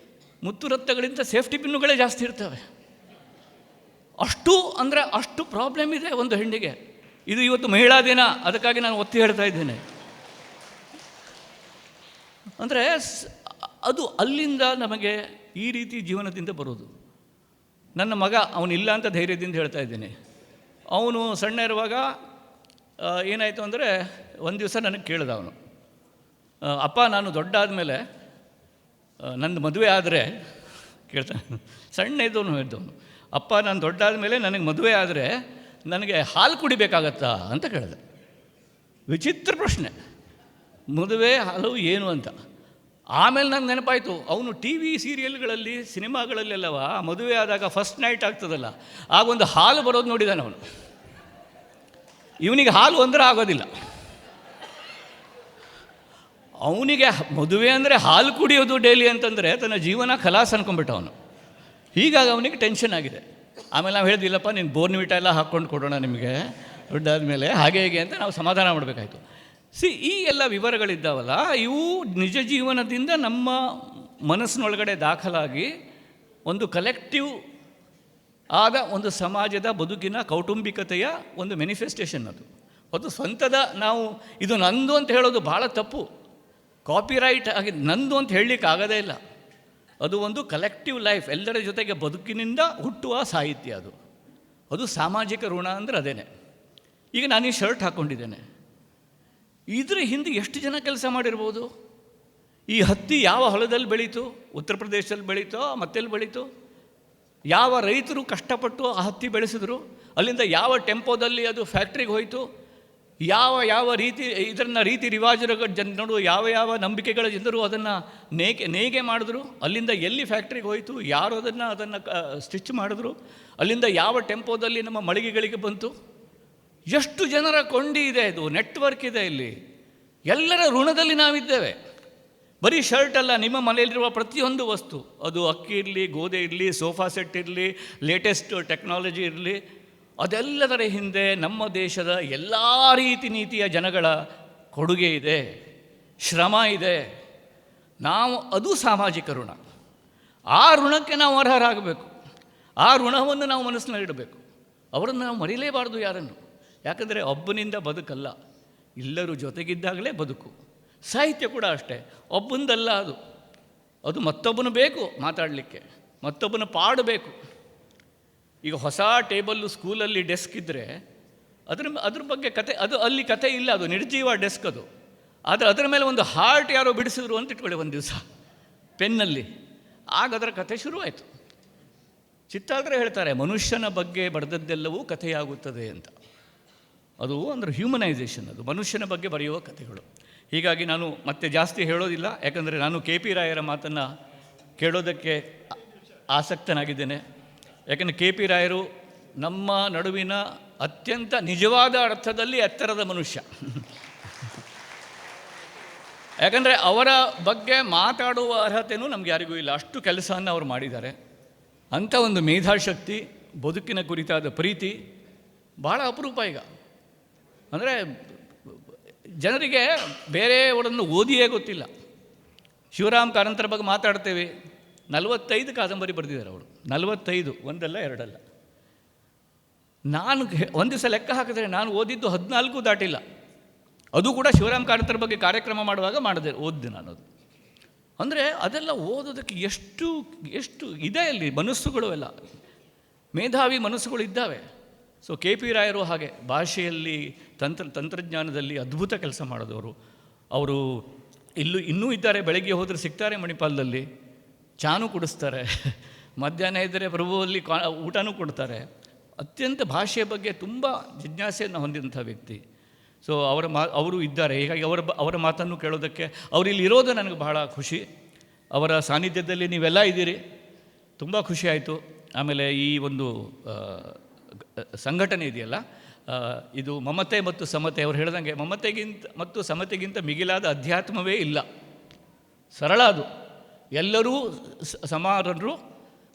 ಮುತ್ತುರತ್ನಗಳಿಂದ ಸೇಫ್ಟಿ ಪಿನ್ನುಗಳೇ ಜಾಸ್ತಿ ಇರ್ತವೆ. ಅಷ್ಟು ಅಂದರೆ ಅಷ್ಟು ಪ್ರಾಬ್ಲಮ್ ಇದೆ ಒಂದು ಹೆಣ್ಣಿಗೆ. ಇದು ಇವತ್ತು ಮಹಿಳಾ ದಿನ, ಅದಕ್ಕಾಗಿ ನಾನು ಒತ್ತಿ ಹೇಳ್ತಾ ಇದ್ದೇನೆ. ಅಂದರೆ ಅದು ಅಲ್ಲಿಂದ ನಮಗೆ ಈ ರೀತಿ ಜೀವನದಿಂದ ಬರೋದು. ನನ್ನ ಮಗ ಅವನಿಲ್ಲ ಅಂತ ಧೈರ್ಯದಿಂದ ಹೇಳ್ತಾ ಇದ್ದೇನೆ. ಅವನು ಸಣ್ಣ ಇರುವಾಗ ಏನಾಯಿತು ಅಂದರೆ, ಒಂದು ದಿವಸ ನನಗೆ ಕೇಳಿದ ಅವನು, ಅಪ್ಪ ನಾನು ದೊಡ್ಡ ಆದಮೇಲೆ ನಂದು ಮದುವೆ ಆದರೆ, ಕೇಳ್ತಾನೆ, ಸಣ್ಣ ಇದ್ದವನು, ಅಪ್ಪ ನಾನು ದೊಡ್ಡ ಆದಮೇಲೆ ನನಗೆ ಮದುವೆ ಆದರೆ ನನಗೆ ಹಾಲು ಕುಡಿಬೇಕಾಗತ್ತಾ ಅಂತ ಕೇಳಿದೆ. ವಿಚಿತ್ರ ಪ್ರಶ್ನೆ, ಮದುವೆ ಹಾಲು ಏನು ಅಂತ. ಆಮೇಲೆ ನಂಗೆ ನೆನಪಾಯಿತು, ಅವನು ಟಿ ವಿ ಸೀರಿಯಲ್ಗಳಲ್ಲಿ, ಸಿನಿಮಾಗಳಲ್ಲೆಲ್ಲವ ಮದುವೆ ಆದಾಗ ಫಸ್ಟ್ ನೈಟ್ ಆಗ್ತದಲ್ಲ, ಆಗೊಂದು ಹಾಲು ಬರೋದು ನೋಡಿದ್ದಾನೆ ಅವನು. ಇವನಿಗೆ ಹಾಲು ಅಂದರೆ ಆಗೋದಿಲ್ಲ. ಅವನಿಗೆ ಮದುವೆ ಅಂದರೆ ಹಾಲು ಕುಡಿಯೋದು ಡೈಲಿ ಅಂತಂದರೆ ತನ್ನ ಜೀವನ ಖಲಾಸ್ ಅನ್ಕೊಂಡ್ಬಿಟ್ಟ ಅವನು. ಹೀಗಾಗಿ ಅವನಿಗೆ ಟೆನ್ಷನ್ ಆಗಿದೆ. ಆಮೇಲೆ ನಾವು ಹೇಳಿದ್ವಿಲ್ಲಪ್ಪ, ನೀನು ಬೋರ್ನ್ವಿಟಾ ಎಲ್ಲ ಹಾಕ್ಕೊಂಡು ಕೊಡೋಣ ನಿಮಗೆ ದೊಡ್ಡಾದ ಮೇಲೆ, ಹಾಗೆ ಹೇಗೆ ಅಂತ ನಾವು ಸಮಾಧಾನ ಮಾಡಬೇಕಾಯ್ತು. ಈ ಎಲ್ಲ ವಿವರಗಳಿದ್ದಾವಲ್ಲ, ಇವು ನಿಜ ಜೀವನದಿಂದ ನಮ್ಮ ಮನಸ್ಸಿನೊಳಗಡೆ ದಾಖಲಾಗಿ ಒಂದು ಕಲೆಕ್ಟಿವ್ ಆದ ಒಂದು ಸಮಾಜದ ಬದುಕಿನ ಕೌಟುಂಬಿಕತೆಯ ಒಂದು ಮ್ಯಾನಿಫೆಸ್ಟೇಷನ್ ಅದು. ಅದು ಸ್ವಂತದ ನಾವು ಇದು ನಂದು ಅಂತ ಹೇಳೋದು ಭಾಳ ತಪ್ಪು. ಕಾಪಿರೈಟ್ ಆಗಿ ನಂದು ಅಂತ ಹೇಳಲಿಕ್ಕೆ ಆಗೋದೇ ಇಲ್ಲ. ಅದು ಒಂದು ಕಲೆಕ್ಟಿವ್ ಲೈಫ್, ಎಲ್ಲರ ಜೊತೆಗೆ ಬದುಕಿನಿಂದ ಹುಟ್ಟುವ ಸಾಹಿತ್ಯ ಅದು. ಅದು ಸಾಮಾಜಿಕ ಋಣ ಅಂದರೆ ಅದೇನೆ. ಈಗ ನಾನು ಈ ಶರ್ಟ್ ಹಾಕ್ಕೊಂಡಿದ್ದೇನೆ, ಇದ್ರ ಹಿಂದೆ ಎಷ್ಟು ಜನ ಕೆಲಸ ಮಾಡಿರ್ಬೋದು? ಈ ಹತ್ತಿ ಯಾವ ಹೊಲದಲ್ಲಿ ಬೆಳೀತು? ಉತ್ತರ ಪ್ರದೇಶದಲ್ಲಿ ಬೆಳೀತೋ, ಮತ್ತೆಲ್ಲಿ ಬೆಳೀತು? ಯಾವ ರೈತರು ಕಷ್ಟಪಟ್ಟು ಆ ಹತ್ತಿ ಬೆಳೆಸಿದ್ರು? ಅಲ್ಲಿಂದ ಯಾವ ಟೆಂಪೋದಲ್ಲಿ ಅದು ಫ್ಯಾಕ್ಟ್ರಿಗೆ ಹೋಯಿತು? ಯಾವ ರೀತಿ ಇದನ್ನು ರೀತಿ ರಿವಾಜುಗಳ ಜನರು, ಯಾವ ನಂಬಿಕೆಗಳ ಜನರು ಅದನ್ನು ನೇಯ್ಗೆ ಮಾಡಿದ್ರು? ಅಲ್ಲಿಂದ ಎಲ್ಲಿ ಫ್ಯಾಕ್ಟ್ರಿಗೆ ಹೋಯಿತು? ಯಾರು ಅದನ್ನು ಸ್ಟಿಚ್ ಮಾಡಿದ್ರು? ಅಲ್ಲಿಂದ ಯಾವ ಟೆಂಪೋದಲ್ಲಿ ನಮ್ಮ ಮಳಿಗೆಗಳಿಗೆ ಬಂತು? ಎಷ್ಟು ಜನರ ಕೊಂಡಿ ಇದೆ, ಇದು ನೆಟ್ವರ್ಕ್ ಇದೆ. ಇಲ್ಲಿ ಎಲ್ಲರ ಋಣದಲ್ಲಿ ನಾವಿದ್ದೇವೆ. ಬರೀ ಶರ್ಟ್ ಅಲ್ಲ, ನಿಮ್ಮ ಮನೆಯಲ್ಲಿರುವ ಪ್ರತಿಯೊಂದು ವಸ್ತು, ಅದು ಅಕ್ಕಿ ಇರಲಿ, ಗೋಧಿ ಇರಲಿ, ಸೋಫಾ ಸೆಟ್ ಇರಲಿ, ಲೇಟೆಸ್ಟ್ ಟೆಕ್ನಾಲಜಿ ಇರಲಿ, ಅದೆಲ್ಲದರ ಹಿಂದೆ ನಮ್ಮ ದೇಶದ ಎಲ್ಲ ರೀತಿ ನೀತಿಯ ಜನಗಳ ಕೊಡುಗೆ ಇದೆ, ಶ್ರಮ ಇದೆ. ಅದು ಸಾಮಾಜಿಕ ಋಣ. ಆ ಋಣಕ್ಕೆ ನಾವು ಅರ್ಹರಾಗಬೇಕು. ಆ ಋಣವನ್ನು ನಾವು ಮನಸ್ಸಿನಲ್ಲಿಡಬೇಕು. ಅವರನ್ನು ನಾವು ಮರೀಲೇಬಾರ್ದು ಯಾರನ್ನು. ಯಾಕಂದರೆ ಒಬ್ಬನಿಂದ ಬದುಕಲ್ಲ, ಎಲ್ಲರೂ ಜೊತೆಗಿದ್ದಾಗಲೇ ಬದುಕು. ಸಾಹಿತ್ಯ ಕೂಡ ಅಷ್ಟೇ, ಒಬ್ಬಂದಲ್ಲ. ಅದು ಮತ್ತೊಬ್ಬನು ಬೇಕು ಮಾತಾಡಲಿಕ್ಕೆ, ಮತ್ತೊಬ್ಬನ ಪಾಡಬೇಕು. ಈಗ ಹೊಸ ಟೇಬಲ್ಲು ಸ್ಕೂಲಲ್ಲಿ ಡೆಸ್ಕ್ ಇದ್ದರೆ ಅದ್ರ ಬಗ್ಗೆ ಕತೆ, ಅಲ್ಲಿ ಕತೆ ಇಲ್ಲ, ಅದು ನಿರ್ಜೀವ ಡೆಸ್ಕ್ ಅದು. ಆದರೆ ಅದರ ಮೇಲೆ ಒಂದು ಹಾರ್ಟ್ ಯಾರೋ ಬಿಡಿಸಿದ್ರು ಅಂತ ಇಟ್ಕೊಳ್ಳಿ ಒಂದು ದಿವಸ ಪೆನ್ನಲ್ಲಿ, ಆಗ ಅದರ ಕತೆ ಶುರುವಾಯಿತು. ಚಿತ್ತಾದ್ರೆ ಹೇಳ್ತಾರೆ, ಮನುಷ್ಯನ ಬಗ್ಗೆ ಬರೆದದ್ದೆಲ್ಲವೂ ಕಥೆಯಾಗುತ್ತದೆ ಅಂತ. ಅದು ಅಂದರೆ ಹ್ಯೂಮನೈಸೇಷನ್, ಅದು ಮನುಷ್ಯನ ಬಗ್ಗೆ ಬರೆಯುವ ಕಥೆಗಳು. ಹೀಗಾಗಿ ನಾನು ಮತ್ತೆ ಜಾಸ್ತಿ ಹೇಳೋದಿಲ್ಲ, ಯಾಕಂದರೆ ನಾನು ಕೆ ಪಿ ರಾಯರ ಮಾತನ್ನು ಕೇಳೋದಕ್ಕೆ ಆಸಕ್ತನಾಗಿದ್ದೇನೆ. ಯಾಕೆಂದರೆ ಕೆ ಪಿ ರಾಯರು ನಮ್ಮ ನಡುವಿನ ಅತ್ಯಂತ ನಿಜವಾದ ಅರ್ಥದಲ್ಲಿ ಎತ್ತರದ ಮನುಷ್ಯ. ಯಾಕಂದರೆ ಅವರ ಬಗ್ಗೆ ಮಾತಾಡುವ ಅರ್ಹತೆಯೂ ನಮ್ಗೆ ಯಾರಿಗೂ ಇಲ್ಲ, ಅಷ್ಟು ಕೆಲಸವನ್ನು ಅವರು ಮಾಡಿದ್ದಾರೆ. ಅಂಥ ಒಂದು ಮೇಧಾಶಕ್ತಿ, ಬದುಕಿನ ಕುರಿತಾದ ಪ್ರೀತಿ ಭಾಳ ಅಪರೂಪ ಈಗ. ಅಂದರೆ ಜನರಿಗೆ ಬೇರೆಯವರನ್ನು ಓದಿಯೇ ಗೊತ್ತಿಲ್ಲ. ಶಿವರಾಮ್ ಕಾರಂತರ ಬಗ್ಗೆ ಮಾತಾಡ್ತೇವೆ, 45 ಕಾದಂಬರಿ ಬರೆದಿದ್ದಾರೆ ಅವರು, 45, ಒಂದಲ್ಲ ಎರಡಲ್ಲ. ನಾನು ಒಂದು ದಿವಸ ಲೆಕ್ಕ ಹಾಕಿದ್ರೆ ನಾನು ಓದಿದ್ದು 14 ದಾಟಿಲ್ಲ. ಅದು ಕೂಡ ಶಿವರಾಮ್ ಕಾರಂತರ ಬಗ್ಗೆ ಕಾರ್ಯಕ್ರಮ ಮಾಡುವಾಗ ಓದಿದೆ ನಾನು ಅದು. ಅಂದರೆ ಅದೆಲ್ಲ ಓದೋದಕ್ಕೆ ಎಷ್ಟು ಇದೆ ಅಲ್ಲಿ ಮನಸ್ಸುಗಳು, ಎಲ್ಲ ಮೇಧಾವಿ ಮನಸ್ಸುಗಳು ಇದ್ದಾವೆ. ಸೊ ಕೆ ಪಿ ರಾಯರು ಹಾಗೆ ಭಾಷೆಯಲ್ಲಿ ತಂತ್ರಜ್ಞಾನದಲ್ಲಿ ಅದ್ಭುತ ಕೆಲಸ ಮಾಡಿದವರು. ಅವರು ಇನ್ನೂ ಇದ್ದಾರೆ, ಬೆಳಗ್ಗೆ ಹೋದರೆ ಸಿಗ್ತಾರೆ ಮಣಿಪಾಲದಲ್ಲಿ, ಚಾನೂ ಕುಡಿಸ್ತಾರೆ, ಮಧ್ಯಾಹ್ನ ಇದ್ದರೆ ಪ್ರಭುವಲ್ಲಿ ಊಟನೂ ಕೊಡ್ತಾರೆ. ಅತ್ಯಂತ ಭಾಷೆಯ ಬಗ್ಗೆ ತುಂಬ ಜಿಜ್ಞಾಸೆಯನ್ನು ಹೊಂದಿದಂಥ ವ್ಯಕ್ತಿ. ಸೊ ಅವರು ಇದ್ದಾರೆ. ಹೀಗಾಗಿ ಅವರ ಮಾತನ್ನು ಕೇಳೋದಕ್ಕೆ ಅವರಿಲ್ಲಿ ಇರೋದು ನನಗೆ ಬಹಳ ಖುಷಿ. ಅವರ ಸಾನ್ನಿಧ್ಯದಲ್ಲಿ ನೀವೆಲ್ಲ ಇದ್ದೀರಿ, ತುಂಬ ಖುಷಿ ಆಯಿತು. ಆಮೇಲೆ ಈ ಒಂದು ಸಂಘಟನೆ ಇದೆಯಲ್ಲ, ಇದು ಮಮತೆ ಮತ್ತು ಸಮತೆ. ಅವರು ಹೇಳ್ದಂಗೆ ಮಮತೆಗಿಂತ ಮತ್ತು ಸಮತೆಗಿಂತ ಮಿಗಿಲಾದ ಅಧ್ಯಾತ್ಮವೇ ಇಲ್ಲ. ಸರಳ ಅದು. ಎಲ್ಲರೂ ಸಮಾನರು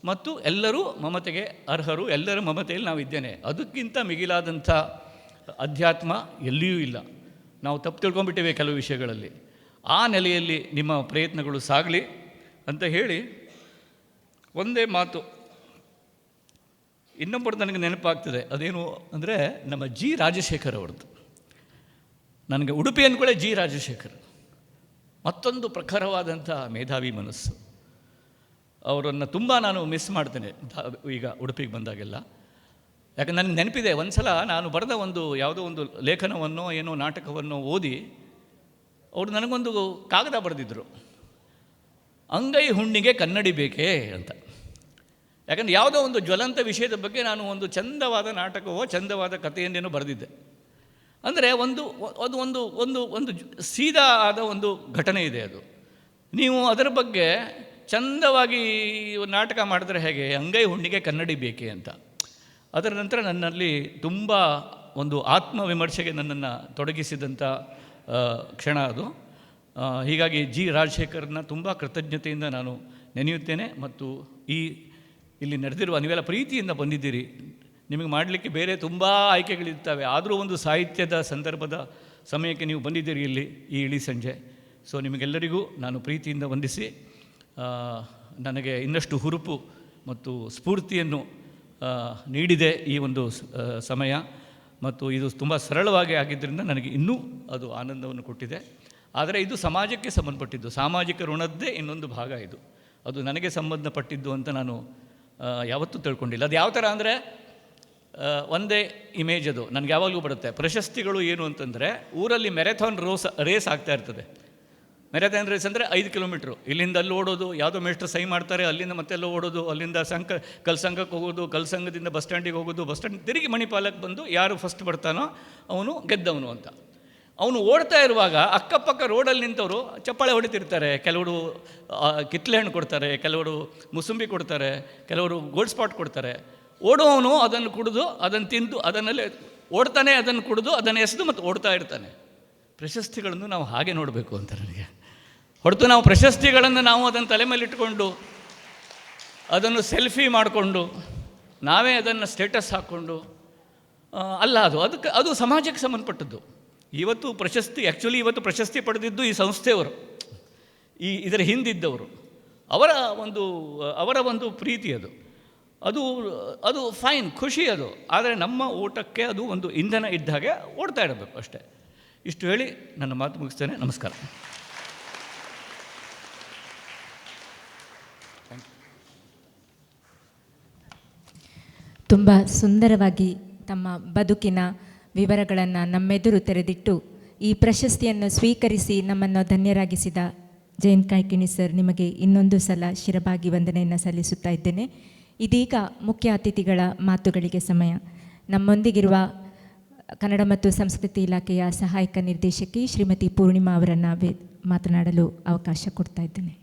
ಮತ್ತು ಎಲ್ಲರೂ ಮಮತೆಗೆ ಅರ್ಹರು, ಎಲ್ಲರ ಮಮತೆಯಲ್ಲಿ ನಾವು ಇದ್ದೇನೆ. ಅದಕ್ಕಿಂತ ಮಿಗಿಲಾದಂಥ ಅಧ್ಯಾತ್ಮ ಎಲ್ಲಿಯೂ ಇಲ್ಲ. ನಾವು ತಪ್ಪು ತಿಳ್ಕೊಂಡ್ಬಿಟ್ಟಿವೆ ಕೆಲವು ವಿಷಯಗಳಲ್ಲಿ. ಆ ನೆಲೆಯಲ್ಲಿ ನಿಮ್ಮ ಪ್ರಯತ್ನಗಳು ಸಾಗಲಿ ಅಂತ ಹೇಳಿ, ಒಂದೇ ಮಾತು ಇನ್ನೊಬ್ಬರು ನನಗೆ ನೆನಪಾಗ್ತದೆ. ಅದೇನು ಅಂದರೆ ನಮ್ಮ ಜಿ ರಾಜಶೇಖರ್ ಅವ್ರದ್ದು. ನನಗೆ ಉಡುಪಿ ಅಂದ್ಕೊಳ್ಳೆ ಜಿ ರಾಜಶೇಖರ್, ಮತ್ತೊಂದು ಪ್ರಖರವಾದಂಥ ಮೇಧಾವಿ ಮನಸ್ಸು. ಅವರನ್ನು ತುಂಬ ನಾನು ಮಿಸ್ ಮಾಡ್ತೇನೆ ಈಗ ಉಡುಪಿಗೆ ಬಂದಾಗೆಲ್ಲ. ಯಾಕಂದ್ರೆ ನನಗೆ ನೆನಪಿದೆ, ಒಂದು ಸಲ ನಾನು ಬರೆದ ಯಾವುದೋ ಒಂದು ಲೇಖನವನ್ನೋ ಏನೋ ನಾಟಕವನ್ನೋ ಓದಿ ಅವರು ನನಗೊಂದು ಕಾಗದ ಬರೆದಿದ್ದರು, ಅಂಗೈ ಹುಣ್ಣಿಗೆ ಕನ್ನಡಿ ಬೇಕೇ ಅಂತ. ಯಾಕಂದರೆ ಯಾವುದೋ ಒಂದು ಜ್ವಲಂತ ವಿಷಯದ ಬಗ್ಗೆ ನಾನು ಒಂದು ಚಂದವಾದ ನಾಟಕವೋ ಚಂದವಾದ ಕಥೆಯನ್ನೇನೋ ಬರೆದಿದ್ದೆ. ಅಂದರೆ ಅದು ಒಂದು ಸೀದಾ ಆದ ಒಂದು ಘಟನೆ ಇದೆ. ಅದು ನೀವು ಅದರ ಬಗ್ಗೆ ಚಂದವಾಗಿ ನಾಟಕ ಮಾಡಿದ್ರೆ ಹೇಗೆ, ಅಂಗೈ ಹುಣ್ಣಿಗೆ ಕನ್ನಡಿ ಬೇಕೇ ಅಂತ. ಅದರ ನಂತರ ನನ್ನಲ್ಲಿ ತುಂಬ ಒಂದು ಆತ್ಮವಿಮರ್ಶೆಗೆ ನನ್ನನ್ನು ತೊಡಗಿಸಿದಂಥ ಕ್ಷಣ ಅದು. ಹೀಗಾಗಿ ಜಿ ರಾಜಶೇಖರ್ನ ತುಂಬ ಕೃತಜ್ಞತೆಯಿಂದ ನಾನು ನೆನೆಯುತ್ತೇನೆ. ಮತ್ತು ಇಲ್ಲಿ ನಡೆದಿರುವ ನೀವೆಲ್ಲ ಪ್ರೀತಿಯಿಂದ ಬಂದಿದ್ದೀರಿ. ನಿಮಗೆ ಮಾಡಲಿಕ್ಕೆ ಬೇರೆ ತುಂಬ ಆಯ್ಕೆಗಳಿರ್ತವೆ, ಆದರೂ ಒಂದು ಸಾಹಿತ್ಯದ ಸಂದರ್ಭದ ಸಮಯಕ್ಕೆ ನೀವು ಬಂದಿದ್ದೀರಿ ಇಲ್ಲಿ ಈ ಇಳಿ ಸಂಜೆ. ಸೊ ನಿಮಗೆಲ್ಲರಿಗೂ ನಾನು ಪ್ರೀತಿಯಿಂದ ವಂದಿಸಿ, ನನಗೆ ಇನ್ನಷ್ಟು ಹುರುಪು ಮತ್ತು ಸ್ಫೂರ್ತಿಯನ್ನು ನೀಡಿದೆ ಈ ಒಂದು ಸಮಯ. ಮತ್ತು ಇದು ತುಂಬ ಸರಳವಾಗಿ ಆಗಿದ್ದರಿಂದ ನನಗೆ ಇನ್ನೂ ಅದು ಆನಂದವನ್ನು ಕೊಟ್ಟಿದೆ. ಆದರೆ ಇದು ಸಮಾಜಕ್ಕೆ ಸಂಬಂಧಪಟ್ಟಿದ್ದು, ಸಾಮಾಜಿಕ ಋಣದ್ದೇ ಇನ್ನೊಂದು ಭಾಗ ಇದು. ಅದು ನನಗೆ ಸಂಬಂಧಪಟ್ಟಿದ್ದು ಅಂತ ನಾನು ಯಾವತ್ತೂ ತಿಳ್ಕೊಂಡಿಲ್ಲ. ಅದು ಯಾವ ಥರ ಅಂದರೆ ಒಂದೇ ಇಮೇಜ್ ಅದು ನನಗೆ ಯಾವಾಗಲೂ ಬರುತ್ತೆ. ಪ್ರಶಸ್ತಿಗಳು ಏನು ಅಂತಂದರೆ, ಊರಲ್ಲಿ ಮ್ಯಾರಥಾನ್ ರೇಸ್ ಆಗ್ತಾ ಇರ್ತದೆ. ಮ್ಯಾರಥಾನ್ ರೇಸ್ ಅಂದರೆ 5 ಕಿಲೋಮೀಟ್ರು, ಇಲ್ಲಿಂದ ಅಲ್ಲಿ ಓಡೋದು, ಯಾವುದೋ ಮೇಷ್ಟ್ರು ಸೈ ಮಾಡ್ತಾರೆ, ಅಲ್ಲಿಂದ ಮತ್ತೆಲ್ಲ ಓಡೋದು, ಅಲ್ಲಿಂದ ಕಲ್ಸಂಗಕ್ಕೆ ಹೋಗೋದು, ಕಲ್ಸಂಗದಿಂದ ಬಸ್ ಸ್ಟ್ಯಾಂಡಿಗೆ ಹೋಗೋದು, ಬಸ್ ಸ್ಟ್ಯಾಂಡ್ ತಿರುಗಿ ಮಣಿಪಾಲಕ್ಕೆ ಬಂದು ಯಾರು ಫಸ್ಟ್ ಬರ್ತಾನೋ ಅವನು ಗೆದ್ದವನು ಅಂತ. ಅವನು ಓಡ್ತಾ ಇರುವಾಗ ಅಕ್ಕಪಕ್ಕ ರೋಡಲ್ಲಿ ನಿಂತವರು ಚಪ್ಪಾಳೆ ಹೊಡಿತಿರ್ತಾರೆ. ಕೆಲವರು ಕಿತ್ಲೆ ಹಣ್ಣು ಕೊಡ್ತಾರೆ, ಕೆಲವರು ಮುಸುಂಬಿ ಕೊಡ್ತಾರೆ, ಕೆಲವರು ಗೋಲ್ಡ್ ಸ್ಪಾಟ್ ಕೊಡ್ತಾರೆ. ಓಡುವವನು ಅದನ್ನು ಕುಡಿದು ಅದನ್ನು ತಿಂದು ಅದನ್ನಲ್ಲಿ ಓಡ್ತಾನೆ, ಅದನ್ನು ಕುಡಿದು ಅದನ್ನು ಎಸೆದು ಮತ್ತು ಓಡ್ತಾ ಇರ್ತಾನೆ. ಪ್ರಶಸ್ತಿಗಳನ್ನು ನಾವು ಹಾಗೆ ನೋಡಬೇಕು ಅಂತ ನನಗೆ ಹೊರತು ನಾವು ಪ್ರಶಸ್ತಿಗಳನ್ನು ನಾವು ಅದನ್ನು ತಲೆ ಮೇಲೆ ಇಟ್ಕೊಂಡು ಅದನ್ನು ಸೆಲ್ಫಿ ಮಾಡಿಕೊಂಡು ನಾವೇ ಅದನ್ನು ಸ್ಟೇಟಸ್ ಹಾಕ್ಕೊಂಡು ಅಲ್ಲ, ಅದು ಸಮಾಜಕ್ಕೆ ಸಂಬಂಧಪಟ್ಟದ್ದು. ಇವತ್ತು ಪ್ರಶಸ್ತಿ ಪಡೆದಿದ್ದು ಈ ಸಂಸ್ಥೆಯವರು, ಇದರ ಹಿಂದಿದ್ದವರು, ಅವರ ಒಂದು ಪ್ರೀತಿ ಅದು ಫೈನ್, ಖುಷಿ ಅದು. ಆದರೆ ನಮ್ಮ ಓಟಕ್ಕೆ ಅದು ಒಂದು ಇಂಧನ ಇದ್ದ ಹಾಗೆ ಓಡ್ತಾ ಇರಬೇಕು ಅಷ್ಟೇ. ಇಷ್ಟು ಹೇಳಿ ನನ್ನ ಮಾತು ಮುಗಿಸ್ತೇನೆ. ನಮಸ್ಕಾರ. ತುಂಬ ಸುಂದರವಾಗಿ ತಮ್ಮ ಬದುಕಿನ ವಿವರಗಳನ್ನು ನಮ್ಮೆದುರು ತೆರೆದಿಟ್ಟು ಈ ಪ್ರಶಸ್ತಿಯನ್ನು ಸ್ವೀಕರಿಸಿ ನಮ್ಮನ್ನು ಧನ್ಯರಾಗಿಸಿದ ಜಯಂತ್ ಕಾಯ್ಕಿಣಿ ಸರ್, ನಿಮಗೆ ಇನ್ನೊಂದು ಸಲ ಶಿರಬಾಗಿ ವಂದನೆಯನ್ನು ಸಲ್ಲಿಸುತ್ತಾ ಇದ್ದೇನೆ. ಇದೀಗ ಮುಖ್ಯ ಅತಿಥಿಗಳ ಮಾತುಗಳಿಗೆ ಸಮಯ. ನಮ್ಮೊಂದಿಗಿರುವ ಕನ್ನಡ ಮತ್ತು ಸಂಸ್ಕೃತಿ ಇಲಾಖೆಯ ಸಹಾಯಕ ನಿರ್ದೇಶಕಿ ಶ್ರೀಮತಿ ಪೂರ್ಣಿಮಾ ಅವರನ್ನು ಮಾತನಾಡಲು ಅವಕಾಶ ಕೊಡ್ತಾ ಇದ್ದೇನೆ.